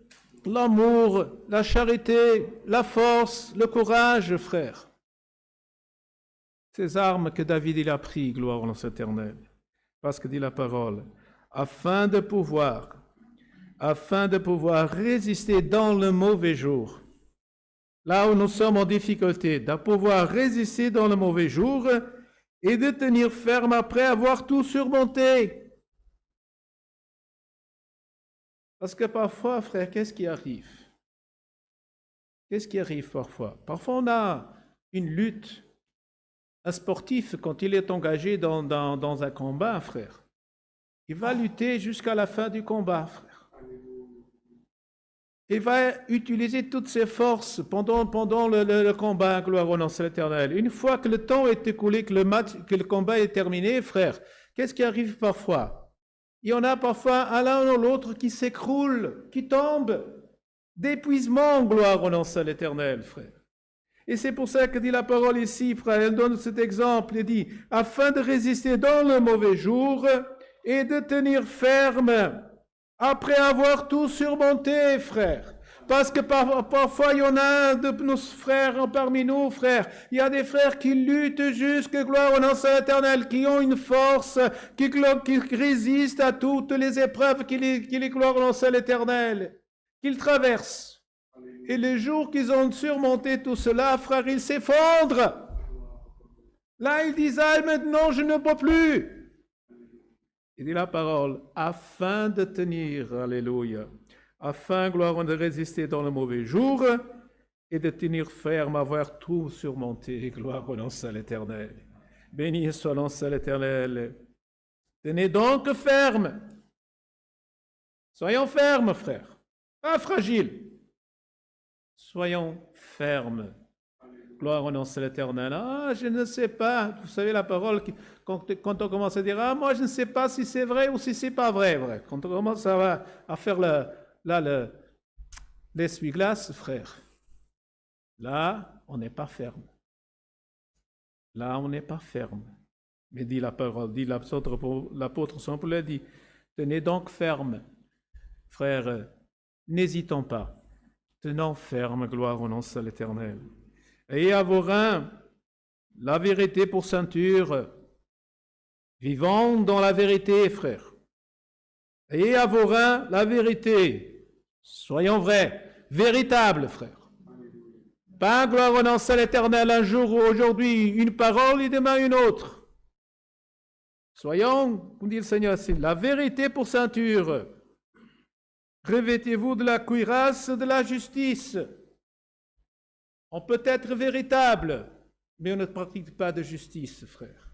l'amour, la charité, la force, le courage, frères. Ces armes que David il a pris, gloire au nom éternel. Parce que dit la parole, afin de pouvoir résister dans le mauvais jour. Là où nous sommes en difficulté, de pouvoir résister dans le mauvais jour et de tenir ferme après avoir tout surmonté. Parce que parfois, frère, qu'est-ce qui arrive? Qu'est-ce qui arrive parfois? Parfois, on a une lutte. Un sportif, quand il est engagé dans un combat, frère, il va lutter jusqu'à la fin du combat, frère. il va utiliser toutes ses forces pendant le combat, gloire au nom de l'Éternel. Une fois que le temps est écoulé, que le combat est terminé, frère, qu'est-ce qui arrive parfois? Il y en a parfois un l'un ou l'autre qui s'écroule, qui tombe d'épuisement, gloire au nom de l'Éternel, frère. Et c'est pour ça que dit la parole ici, frère, elle donne cet exemple, elle dit, afin de résister dans le mauvais jour et de tenir ferme après avoir tout surmonté, frère. Parce que parfois, il y en a un de nos frères parmi nous, frères. Il y a des frères qui luttent jusque gloire au nom de l'Éternel, qui ont une force, qui résistent à toutes les épreuves qui les gloire au nom de l'Éternel, qu'ils traversent. Et les jours qu'ils ont surmonté tout cela, frère, ils s'effondrent. Là, ils disent, ah, maintenant, je ne peux plus. Il dit la parole, afin de tenir, alléluia, afin, gloire, de résister dans le mauvais jour et de tenir ferme, avoir tout surmonté, gloire au nom de l'Éternel. Béni soit le nom de l'Éternel. Tenez donc ferme. Soyons fermes, frère. Pas fragiles. Soyons fermes. Gloire au nom de l'Éternel. Ah, je ne sais pas. Vous savez la parole, quand on commence à dire, ah, moi je ne sais pas si c'est vrai ou si c'est pas vrai. Quand on commence à faire l'essuie-glace, frère, là, on n'est pas ferme. Là, on n'est pas ferme. Mais dit la parole, dit l'apôtre Saint Paul dit, tenez donc ferme. Frère, n'hésitons pas. Tenons ferme, gloire au nom de l'Éternel. Ayez à vos reins la vérité pour ceinture. Vivons dans la vérité, frère. Ayez à vos reins la vérité. Soyons vrais, véritables, frère. Pas gloire au nom de l'Éternel, un jour ou aujourd'hui une parole et demain une autre. Soyons, comme dit le Seigneur, c'est la vérité pour ceinture. Revêtez-vous de la cuirasse de la justice. On peut être véritable, mais on ne pratique pas de justice, frère.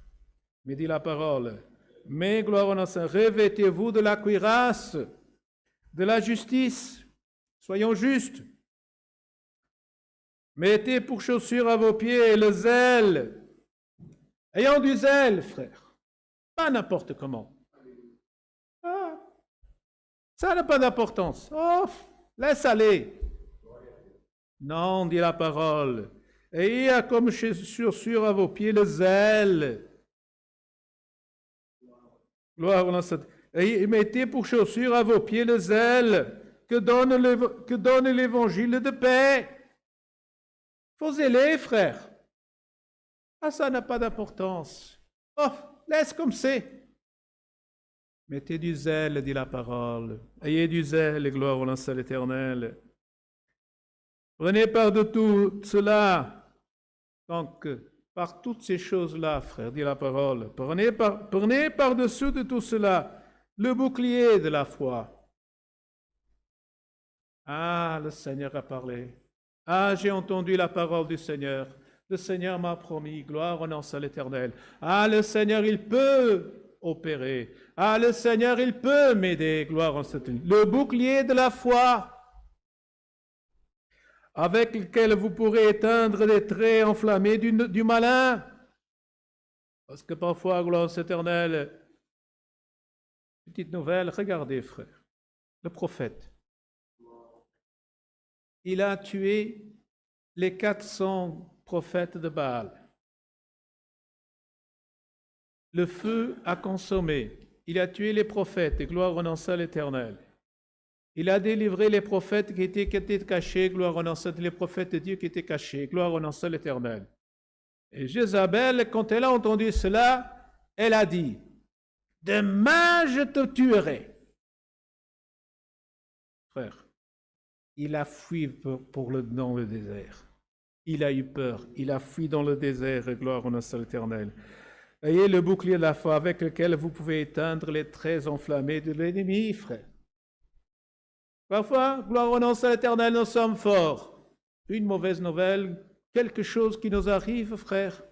Mais dit la parole, mais gloire au nom, revêtez-vous de la cuirasse de la justice. Soyons justes. Mettez pour chaussure à vos pieds le zèle. Ayons du zèle, frère. Pas n'importe comment. Ça n'a pas d'importance. Oh, laisse aller. Non, dit la parole. Ayez comme chaussure à vos pieds le zèle. Gloire et mettez pour chaussure à vos pieds le zèle que donne l'évangile de paix. Faut zéler, frère. Ah, ça n'a pas d'importance. Oh, laisse comme c'est. Mettez du zèle, dit la parole. Ayez du zèle, gloire au nom de l'Éternel. Prenez part de tout cela. Donc, par toutes ces choses-là, frère, dit la parole, prenez par-dessus de tout cela le bouclier de la foi. Ah, le Seigneur a parlé. Ah, j'ai entendu la parole du Seigneur. Le Seigneur m'a promis, gloire au nom de l'Éternel. Ah, le Seigneur, il peut opérer. Ah, le Seigneur, il peut m'aider, gloire en cette nuit. Le bouclier de la foi, avec lequel vous pourrez éteindre les traits enflammés du malin. Parce que parfois, gloire en l'Éternel, petite nouvelle, regardez, frère, le prophète, il a tué les 400 prophètes de Baal. Le feu a consommé. Il a tué les prophètes, et gloire au nom de l'Éternel. Il a délivré les prophètes qui étaient cachés, gloire au nom de les prophètes de Dieu qui étaient cachés, gloire au nom de l'Éternel. Et Jézabel, quand elle a entendu cela, elle a dit, « Demain je te tuerai. » Frère, il a fui dans le désert. Il a eu peur. Il a fui dans le désert, gloire au nom de l'Éternel. Ayez le bouclier de la foi avec lequel vous pouvez éteindre les traits enflammés de l'ennemi, frère. Parfois, gloire au nom de l'Éternel, nous sommes forts. Une mauvaise nouvelle, quelque chose qui nous arrive, frère,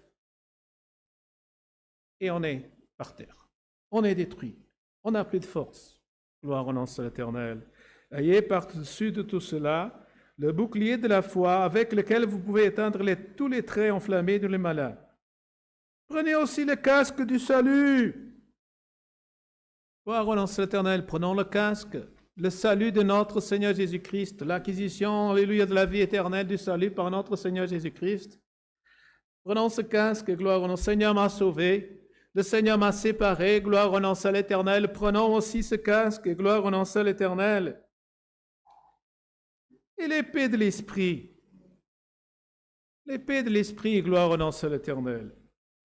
et on est par terre. On est détruit. On n'a plus de force. Gloire au nom de l'Éternel. Ayez par-dessus de tout cela le bouclier de la foi avec lequel vous pouvez éteindre tous les traits enflammés de le malin. Prenez aussi le casque du salut. Gloire au nom de l'Éternel, prenons le casque, le salut de notre Seigneur Jésus-Christ, l'acquisition, alléluia, de la vie éternelle du salut par notre Seigneur Jésus-Christ. Prenons ce casque, gloire au nom, le Seigneur m'a sauvé, le Seigneur m'a séparé, gloire au nom de l'Éternel. Prenons aussi ce casque, gloire au nom de l'Éternel. Et l'épée de l'Esprit. L'épée de l'Esprit, gloire au nom de l'Éternel,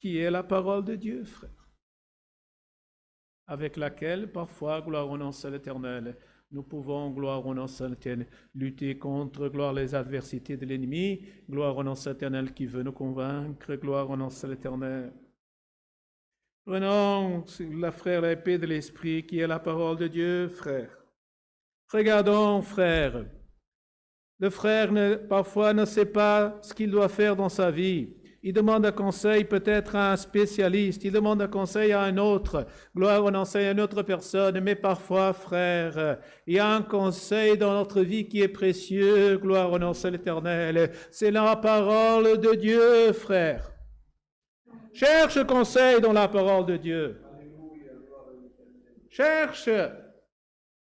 qui est la parole de Dieu, frère, avec laquelle, parfois, gloire au nom de l'Éternel, nous pouvons, gloire au nom de l'Éternel, lutter contre, gloire, les adversités de l'ennemi, gloire au nom de l'Éternel qui veut nous convaincre, gloire au nom de l'Éternel. Prenons, la frère, l'épée de l'Esprit, qui est la parole de Dieu, frère. Regardons, frère. Le frère, parfois, ne sait pas ce qu'il doit faire dans sa vie. Il demande un conseil peut-être à un spécialiste, il demande un conseil à un autre, gloire au nom à une autre personne, mais parfois, frère, il y a un conseil dans notre vie qui est précieux, gloire au nom de l'Éternel, c'est la parole de Dieu, frère. Cherche conseil dans la parole de Dieu. Cherche.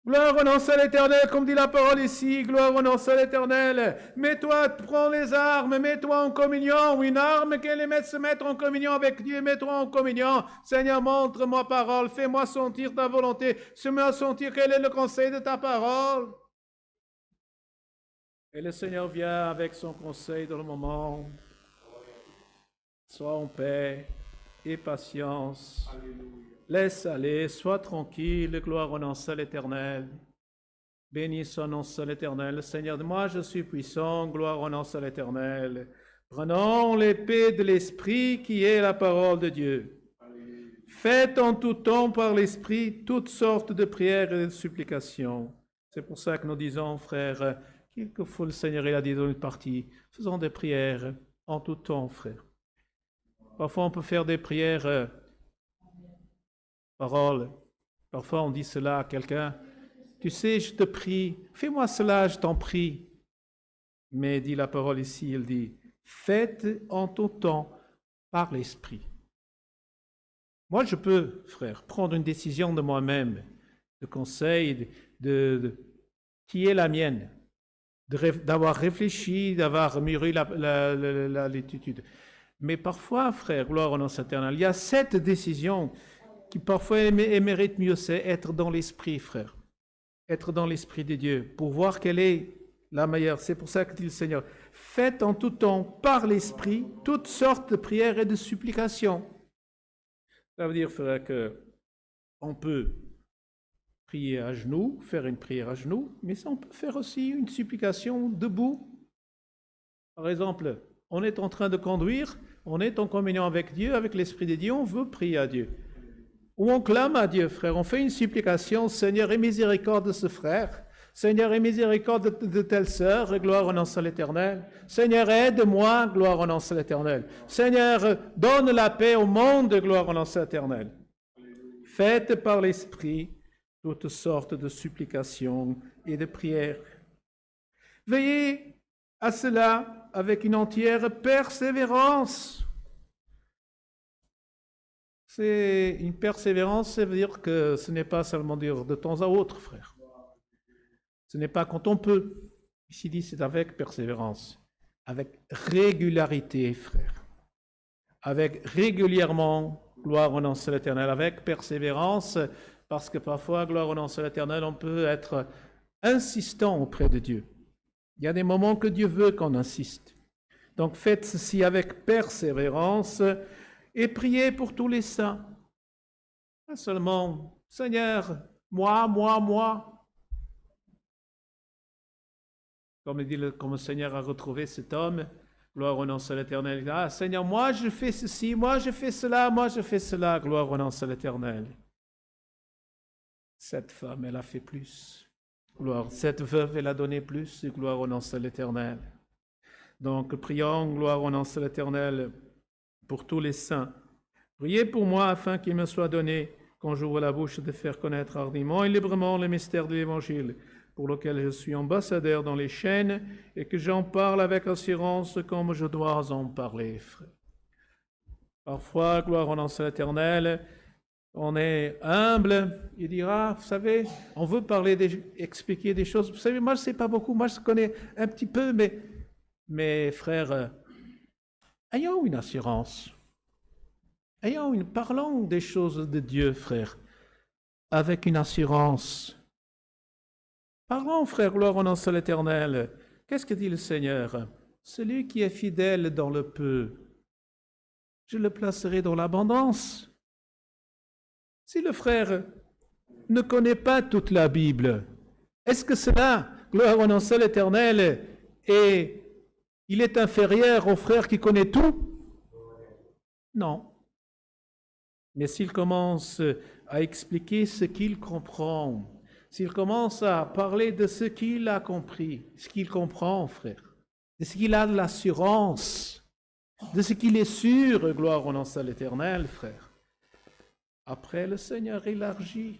Gloire au nom de l'Éternel, comme dit la parole ici, gloire au nom de l'Éternel. Mets-toi, prends les armes, mets-toi en communion. Une arme qu'elle aimait se mettre en communion avec Dieu, mets-toi en communion. Seigneur, montre-moi parole, fais-moi sentir ta volonté, fais-moi sentir quel est le conseil de ta parole. Et le Seigneur vient avec son conseil dans le moment. Sois en paix et patience. Laisse aller, sois tranquille, gloire au nom de l'Éternel. Béni son nom de l'Éternel. Seigneur, moi je suis puissant, gloire au nom de l'Éternel. Prenons l'épée de l'Esprit qui est la parole de Dieu. Faites en tout temps par l'Esprit toutes sortes de prières et de supplications. C'est pour ça que nous disons, frère, quelquefois le Seigneur il a dit dans une partie, faisons des prières en tout temps, frère. Parfois on peut faire des prières parole. Parfois, on dit cela à quelqu'un. Tu sais, je te prie, fais-moi cela, je t'en prie. Mais dit la parole ici, il dit, faites en tout temps par l'Esprit. Moi, je peux, frère, prendre une décision de moi-même, de conseil, qui est la mienne, d'avoir réfléchi, d'avoir mûri l'attitude. Mais parfois, frère, gloire au nom éternel, il y a cette décision qui parfois mérite mieux, c'est être dans l'esprit, frère. Être dans l'esprit de Dieu, pour voir quelle est la meilleure. C'est pour ça que dit le Seigneur, faites en tout temps par l'esprit toutes sortes de prières et de supplications. Ça veut dire, frère, qu'on peut prier à genoux, faire une prière à genoux, mais ça, on peut faire aussi une supplication debout. Par exemple, on est en train de conduire, on est en communion avec Dieu, avec l'Esprit de Dieu, on veut prier à Dieu. Ou on clame à Dieu, frère, on fait une supplication, Seigneur, aie miséricorde de ce frère, Seigneur, aie miséricorde de telle sœur, gloire au nom de l'Éternel. Seigneur, aide-moi, gloire au nom de l'Éternel. Seigneur, donne la paix au monde, gloire au nom de l'Éternel. Faites par l'Esprit toutes sortes de supplications et de prières. Veillez à cela avec une entière persévérance. C'est une persévérance, ça veut dire que ce n'est pas seulement dire de temps à autre, frère. Ce n'est pas quand on peut. Ici dit, c'est avec persévérance, avec régularité, frère. Avec régulièrement, gloire au nom de l'Éternel, avec persévérance, parce que parfois, gloire au nom de l'Éternel, on peut être insistant auprès de Dieu. Il y a des moments que Dieu veut qu'on insiste. Donc faites ceci avec persévérance, et priez pour tous les saints. Pas seulement, Seigneur, moi. Comme le Seigneur a retrouvé cet homme, gloire au nom de l'Éternel. Ah, Seigneur, moi je fais ceci, moi je fais cela, gloire au nom de l'Éternel. Cette femme, elle a fait plus. Gloire. Cette veuve, elle a donné plus, gloire au nom de l'Éternel. Donc, prions, gloire au nom de l'Éternel, pour tous les saints. Priez pour moi afin qu'il me soit donné, quand j'ouvre la bouche, de faire connaître hardiment et librement le mystère de l'Évangile, pour lequel je suis ambassadeur dans les chaînes et que j'en parle avec assurance comme je dois en parler, frère. Parfois, gloire au nom de l'Éternel, on est humble, il dira, vous savez, on veut expliquer des choses. Vous savez, moi, je ne sais pas beaucoup, moi, je connais un petit peu, mais frère, ayons une assurance. Parlons des choses de Dieu, frère, avec une assurance. Parlons, frère, gloire au nom de l'Éternel. Qu'est-ce que dit le Seigneur? Celui qui est fidèle dans le peu, je le placerai dans l'abondance. Si le frère ne connaît pas toute la Bible, est-ce que cela, gloire au nom de l'Éternel, il est inférieur au frère qui connaît tout? Non. Mais s'il commence à expliquer ce qu'il comprend, s'il commence à parler de ce qu'il a compris, ce qu'il comprend, frère, de ce qu'il a de l'assurance, de ce qu'il est sûr, gloire au nom de l'Éternel, frère. Après, le Seigneur élargit,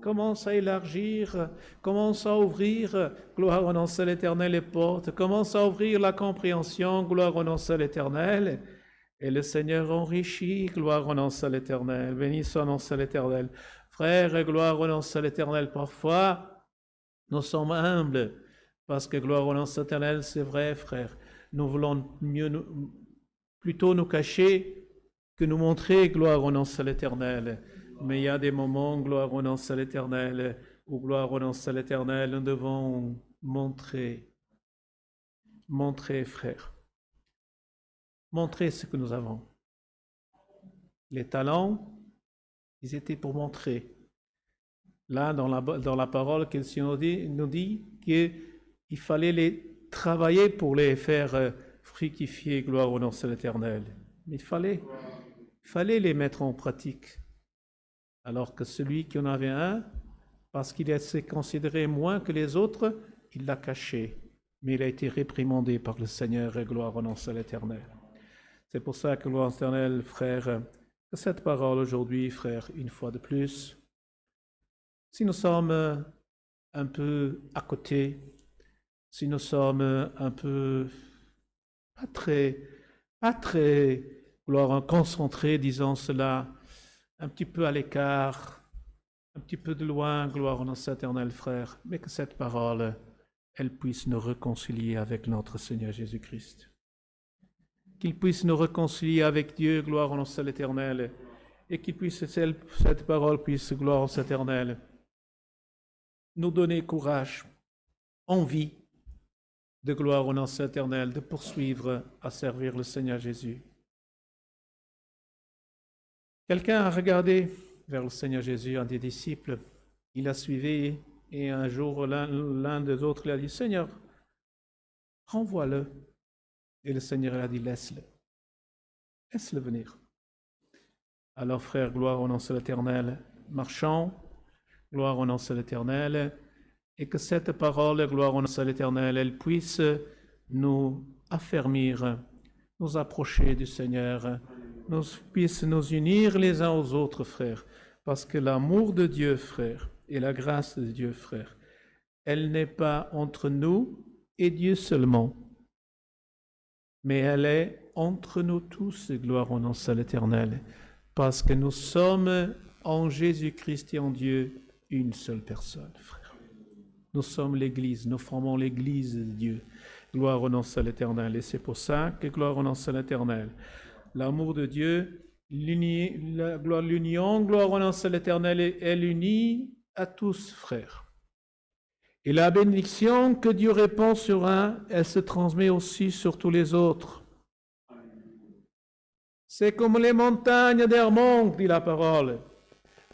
commence à élargir, commence à ouvrir, gloire au nom de l'Éternel, les portes, commence à ouvrir la compréhension, gloire au nom de l'Éternel. Et le Seigneur enrichit, gloire au nom de l'Éternel. Béni soit le nom de l'Éternel. Frère, gloire au nom de l'Éternel. Parfois, nous sommes humbles, parce que gloire au nom de l'Éternel, c'est vrai, frère. Nous voulons plutôt nous cacher que nous montrer, gloire au nom de l'Éternel. Mais il y a des moments, gloire au nom de l'Éternel, où gloire au nom de l'Éternel, nous devons montrer, frère. Montrer ce que nous avons. Les talents, ils étaient pour montrer. Là, dans la parole qu'il nous dit qu'il fallait les travailler pour les faire fructifier, gloire au nom de l'Éternel. Mais il fallait les mettre en pratique. Alors que celui qui en avait un, parce qu'il s'est considéré moins que les autres, il l'a caché. Mais il a été réprimandé par le Seigneur et gloire au nom de l'Éternel. C'est pour ça que, gloire éternelle, frère, que cette parole aujourd'hui, frère, une fois de plus, si nous sommes un peu à côté, si nous sommes un peu pas très, gloire, concentrés, disons cela, un petit peu à l'écart, un petit peu de loin, gloire au nom de l'éternel, frère, mais que cette parole, elle puisse nous réconcilier avec notre Seigneur Jésus-Christ. Qu'il puisse nous réconcilier avec Dieu, gloire au nom de l'Éternel, et qu'il puisse, cette parole puisse, gloire au nom de l'Éternel, nous donner courage, envie de gloire au nom de l'Éternel, de poursuivre à servir le Seigneur Jésus. Quelqu'un a regardé vers le Seigneur Jésus, un des disciples, il a suivi, et un jour, l'un des autres lui a dit, Seigneur, renvoie-le. Et le Seigneur a dit, laisse-le. Laisse-le venir. Alors, frère, gloire au nom de l'Éternel, marchons, gloire au nom de l'Éternel, et que cette parole, gloire au nom de l'Éternel, elle puisse nous affermir, nous approcher du Seigneur, puisse nous unir les uns aux autres, frères, parce que l'amour de Dieu, frère, et la grâce de Dieu, frère, elle n'est pas entre nous et Dieu seulement, mais elle est entre nous tous, gloire au nom de l'Éternel, parce que nous sommes en Jésus-Christ et en Dieu une seule personne, frère. Nous sommes l'Église, nous formons l'Église de Dieu. Gloire au nom de l'Éternel. Et c'est pour ça que gloire au nom de l'Éternel. L'amour de Dieu, l'union, gloire au nom de l'Éternel, est unie à tous, frères. Et la bénédiction que Dieu répand sur un, elle se transmet aussi sur tous les autres. C'est comme les montagnes d'Hermon, dit la parole.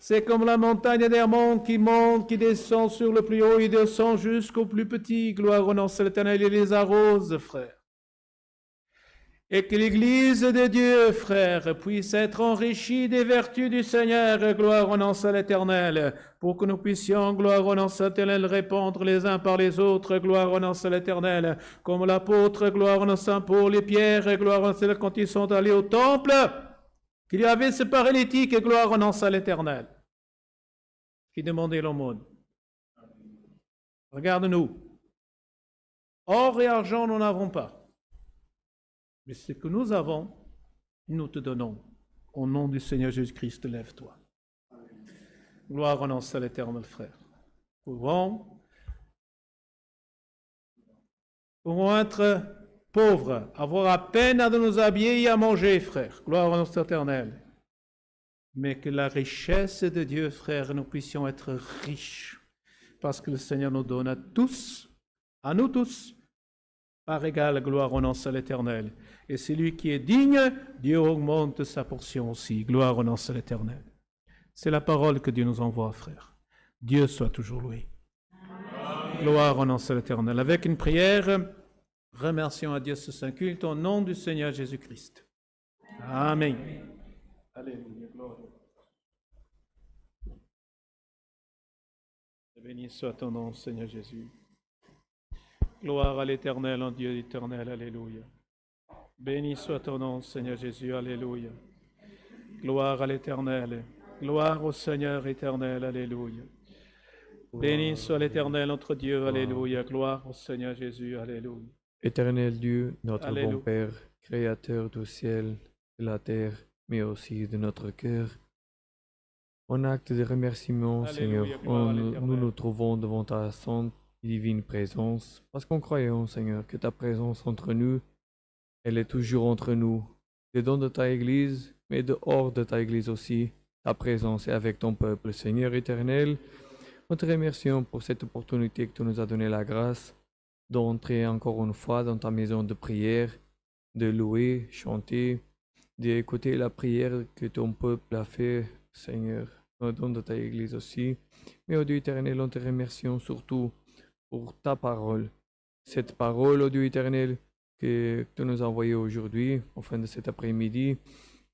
C'est comme la montagne d'Hermon qui monte, qui descend sur le plus haut, et descend jusqu'au plus petit. Gloire au nom de l'Éternel, et les arrose, frère. Et que l'Église de Dieu, frère, puisse être enrichie des vertus du Seigneur, gloire au nom de l'Éternel, pour que nous puissions, gloire au nom de l'Éternel, répondre les uns par les autres, gloire au nom de l'Éternel, comme l'apôtre, gloire au nom de Saint Paul et Pierre, gloire au nom de l'Éternel, quand ils sont allés au temple, qu'il y avait ce paralytique, gloire au nom de l'Éternel, qui demandait l'aumône. Regarde-nous. Or et argent, nous n'avons pas. Mais ce que nous avons, nous te donnons. Au nom du Seigneur Jésus-Christ, lève-toi. Gloire au nom de l'Éternel, frère. Pouvons être pauvres, avoir à peine à nous habiller et à manger, frère. Gloire au nom de l'Éternel. Mais que la richesse de Dieu, frère, nous puissions être riches. Parce que le Seigneur nous donne à nous tous, par égale gloire au nom de l'Éternel. Et celui qui est digne, Dieu augmente sa portion aussi. Gloire au nom de l'Éternel. C'est la parole que Dieu nous envoie, frère. Dieu soit toujours loué. Amen. Gloire au nom de l'Éternel. Avec une prière, remercions à Dieu ce saint culte au nom du Seigneur Jésus-Christ. Amen. Alléluia. Gloire. Béni soit ton nom, Seigneur Jésus. Gloire à l'Éternel, en Dieu éternel. Alléluia. Béni soit ton nom, Seigneur Jésus. Alléluia. Gloire à l'Éternel. Gloire au Seigneur éternel. Alléluia. Béni soit l'Éternel, notre Dieu. Alléluia. Gloire au Seigneur Jésus. Alléluia. Éternel Dieu, notre Alléluia. bon Père, Créateur du ciel, de la terre, mais aussi de notre cœur, en acte de remerciement, Alléluia, Seigneur, gloire à nous l'Éternel. nous trouvons devant ta sainte et divine présence, parce qu'on croyons, Seigneur, que ta présence entre nous, elle est toujours entre nous, dedans de ta Église, mais dehors de ta Église aussi. Ta présence est avec ton peuple, Seigneur éternel. Nous te remercions pour cette opportunité que tu nous as donné la grâce d'entrer encore une fois dans ta maison de prière, de louer, chanter, d'écouter la prière que ton peuple a fait, Seigneur, au don de ta Église aussi. Mais au Dieu éternel, nous te remercions surtout pour ta parole. Cette parole, au Dieu éternel, que tu nous as envoyée aujourd'hui, au fin de cet après-midi,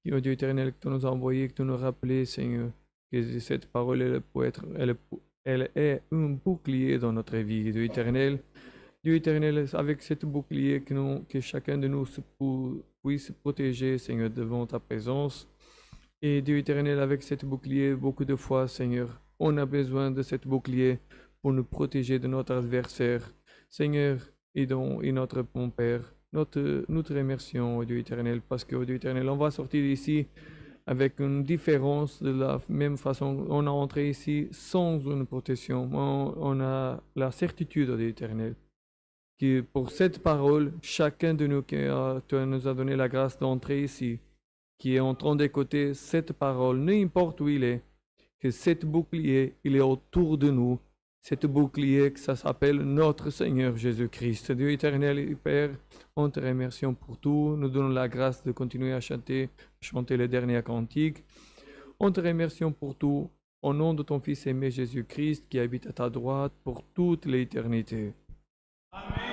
et au Dieu éternel, que tu nous as envoyé, que tu nous rappelais, Seigneur, que cette parole, elle est un bouclier dans notre vie, Dieu éternel. Dieu éternel, avec cette bouclier, que chacun de nous puisse se protéger, Seigneur, devant ta présence. Et Dieu éternel, avec cette bouclier, beaucoup de fois, Seigneur, on a besoin de cette bouclier pour nous protéger de notre adversaire. Seigneur, et notre bon Père, nous te remercions, ô Dieu éternel, parce que, ô Dieu éternel, on va sortir d'ici avec une différence de la même façon. On a entré ici sans une protection. On a la certitude, ô Dieu éternel, que pour cette parole, chacun de nous qui nous a donné la grâce d'entrer ici, qui est en train d'écouter cette parole, n'importe où il est, que cette bouclier, il est autour de nous. Cette bouclier, que ça s'appelle notre Seigneur Jésus-Christ. Dieu éternel et Père, on te remercie pour tout. Nous donnons la grâce de continuer à chanter les derniers cantiques. On te remercie pour tout. Au nom de ton Fils aimé Jésus-Christ, qui habite à ta droite pour toute l'éternité. Amen.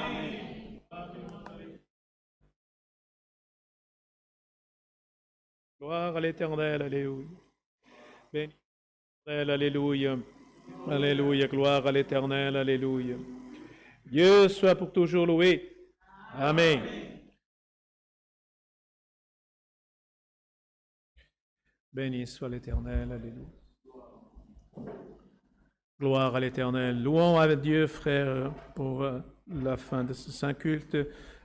Gloire à l'Éternel, alléluia. Béni l'Éternel, alléluia. Alléluia, gloire à l'Éternel, alléluia. Dieu soit pour toujours loué. Amen. Béni soit l'Éternel, alléluia. Gloire à l'Éternel. Louons à Dieu, frère, pour la fin de ce saint culte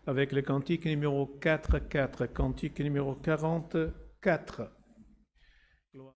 avec le cantique numéro 44, cantique numéro 44. Gloire.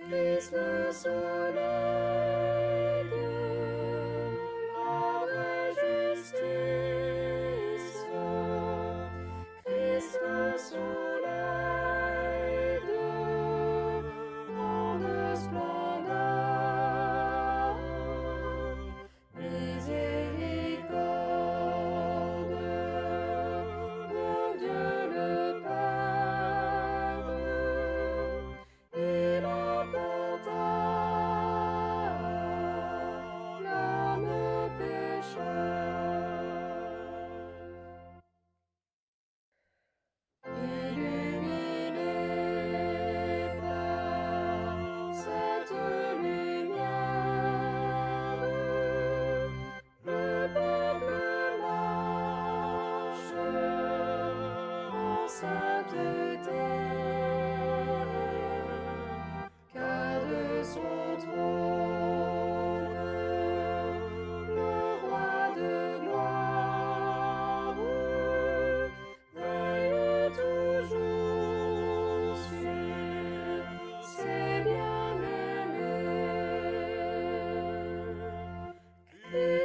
Le soleil de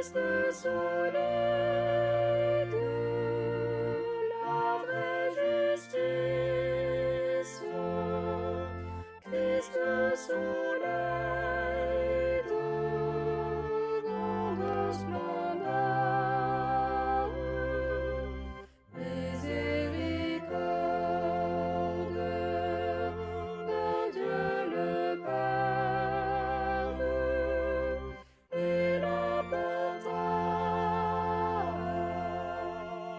Christ le soleil de la vraie justice, Christ le soleil de grande splendeur, miséricorde d'un Dieu le Père, il emporta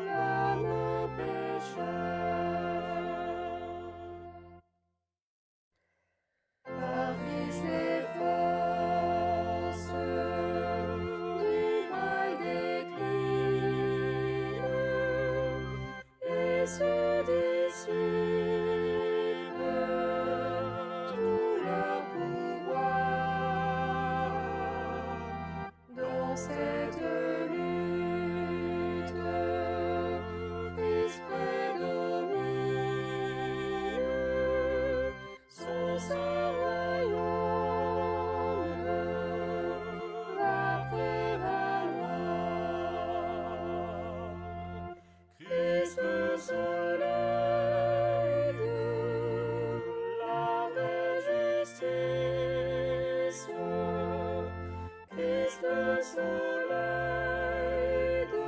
l'âme pécheur. Par Christ les forces du mal déclinent et se dissipent tout leur pouvoir. Dans cette lutte, Christ prédomine, son saint royaume va prévaloir. Christ le soleil de la vraie justice, Christ le soleil de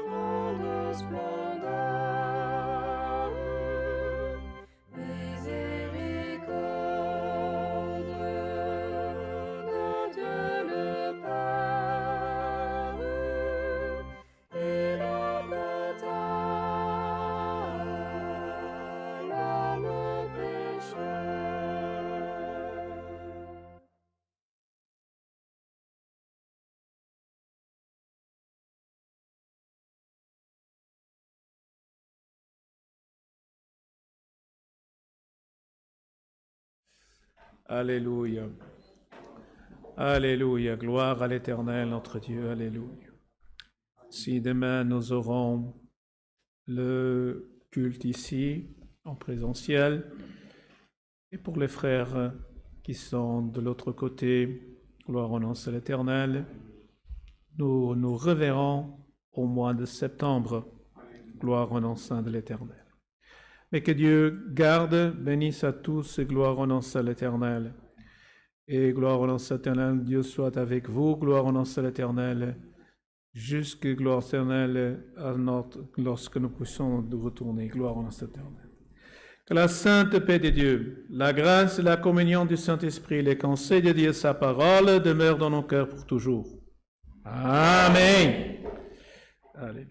grande splendeur, miséricorde d'un Dieu le Père, il emporta l'âme pécheur. Alléluia. Alléluia. Gloire à l'Éternel, notre Dieu. Alléluia. Si demain nous aurons le culte ici, en présentiel, et pour les frères qui sont de l'autre côté, gloire au nom de l'Éternel, nous nous reverrons au mois de septembre, gloire au nom saint de l'Éternel. Mais que Dieu garde, bénisse à tous et gloire au nom de l'Éternel. Et gloire au nom de l'Éternel, Dieu soit avec vous, gloire au nom de l'Éternel, jusque gloire éternelle lorsque nous puissions retourner, gloire au nom de l'Éternel. Que la sainte paix de Dieu, la grâce et la communion du Saint-Esprit, les conseils de Dieu et sa parole demeurent dans nos cœurs pour toujours. Amen. Allez.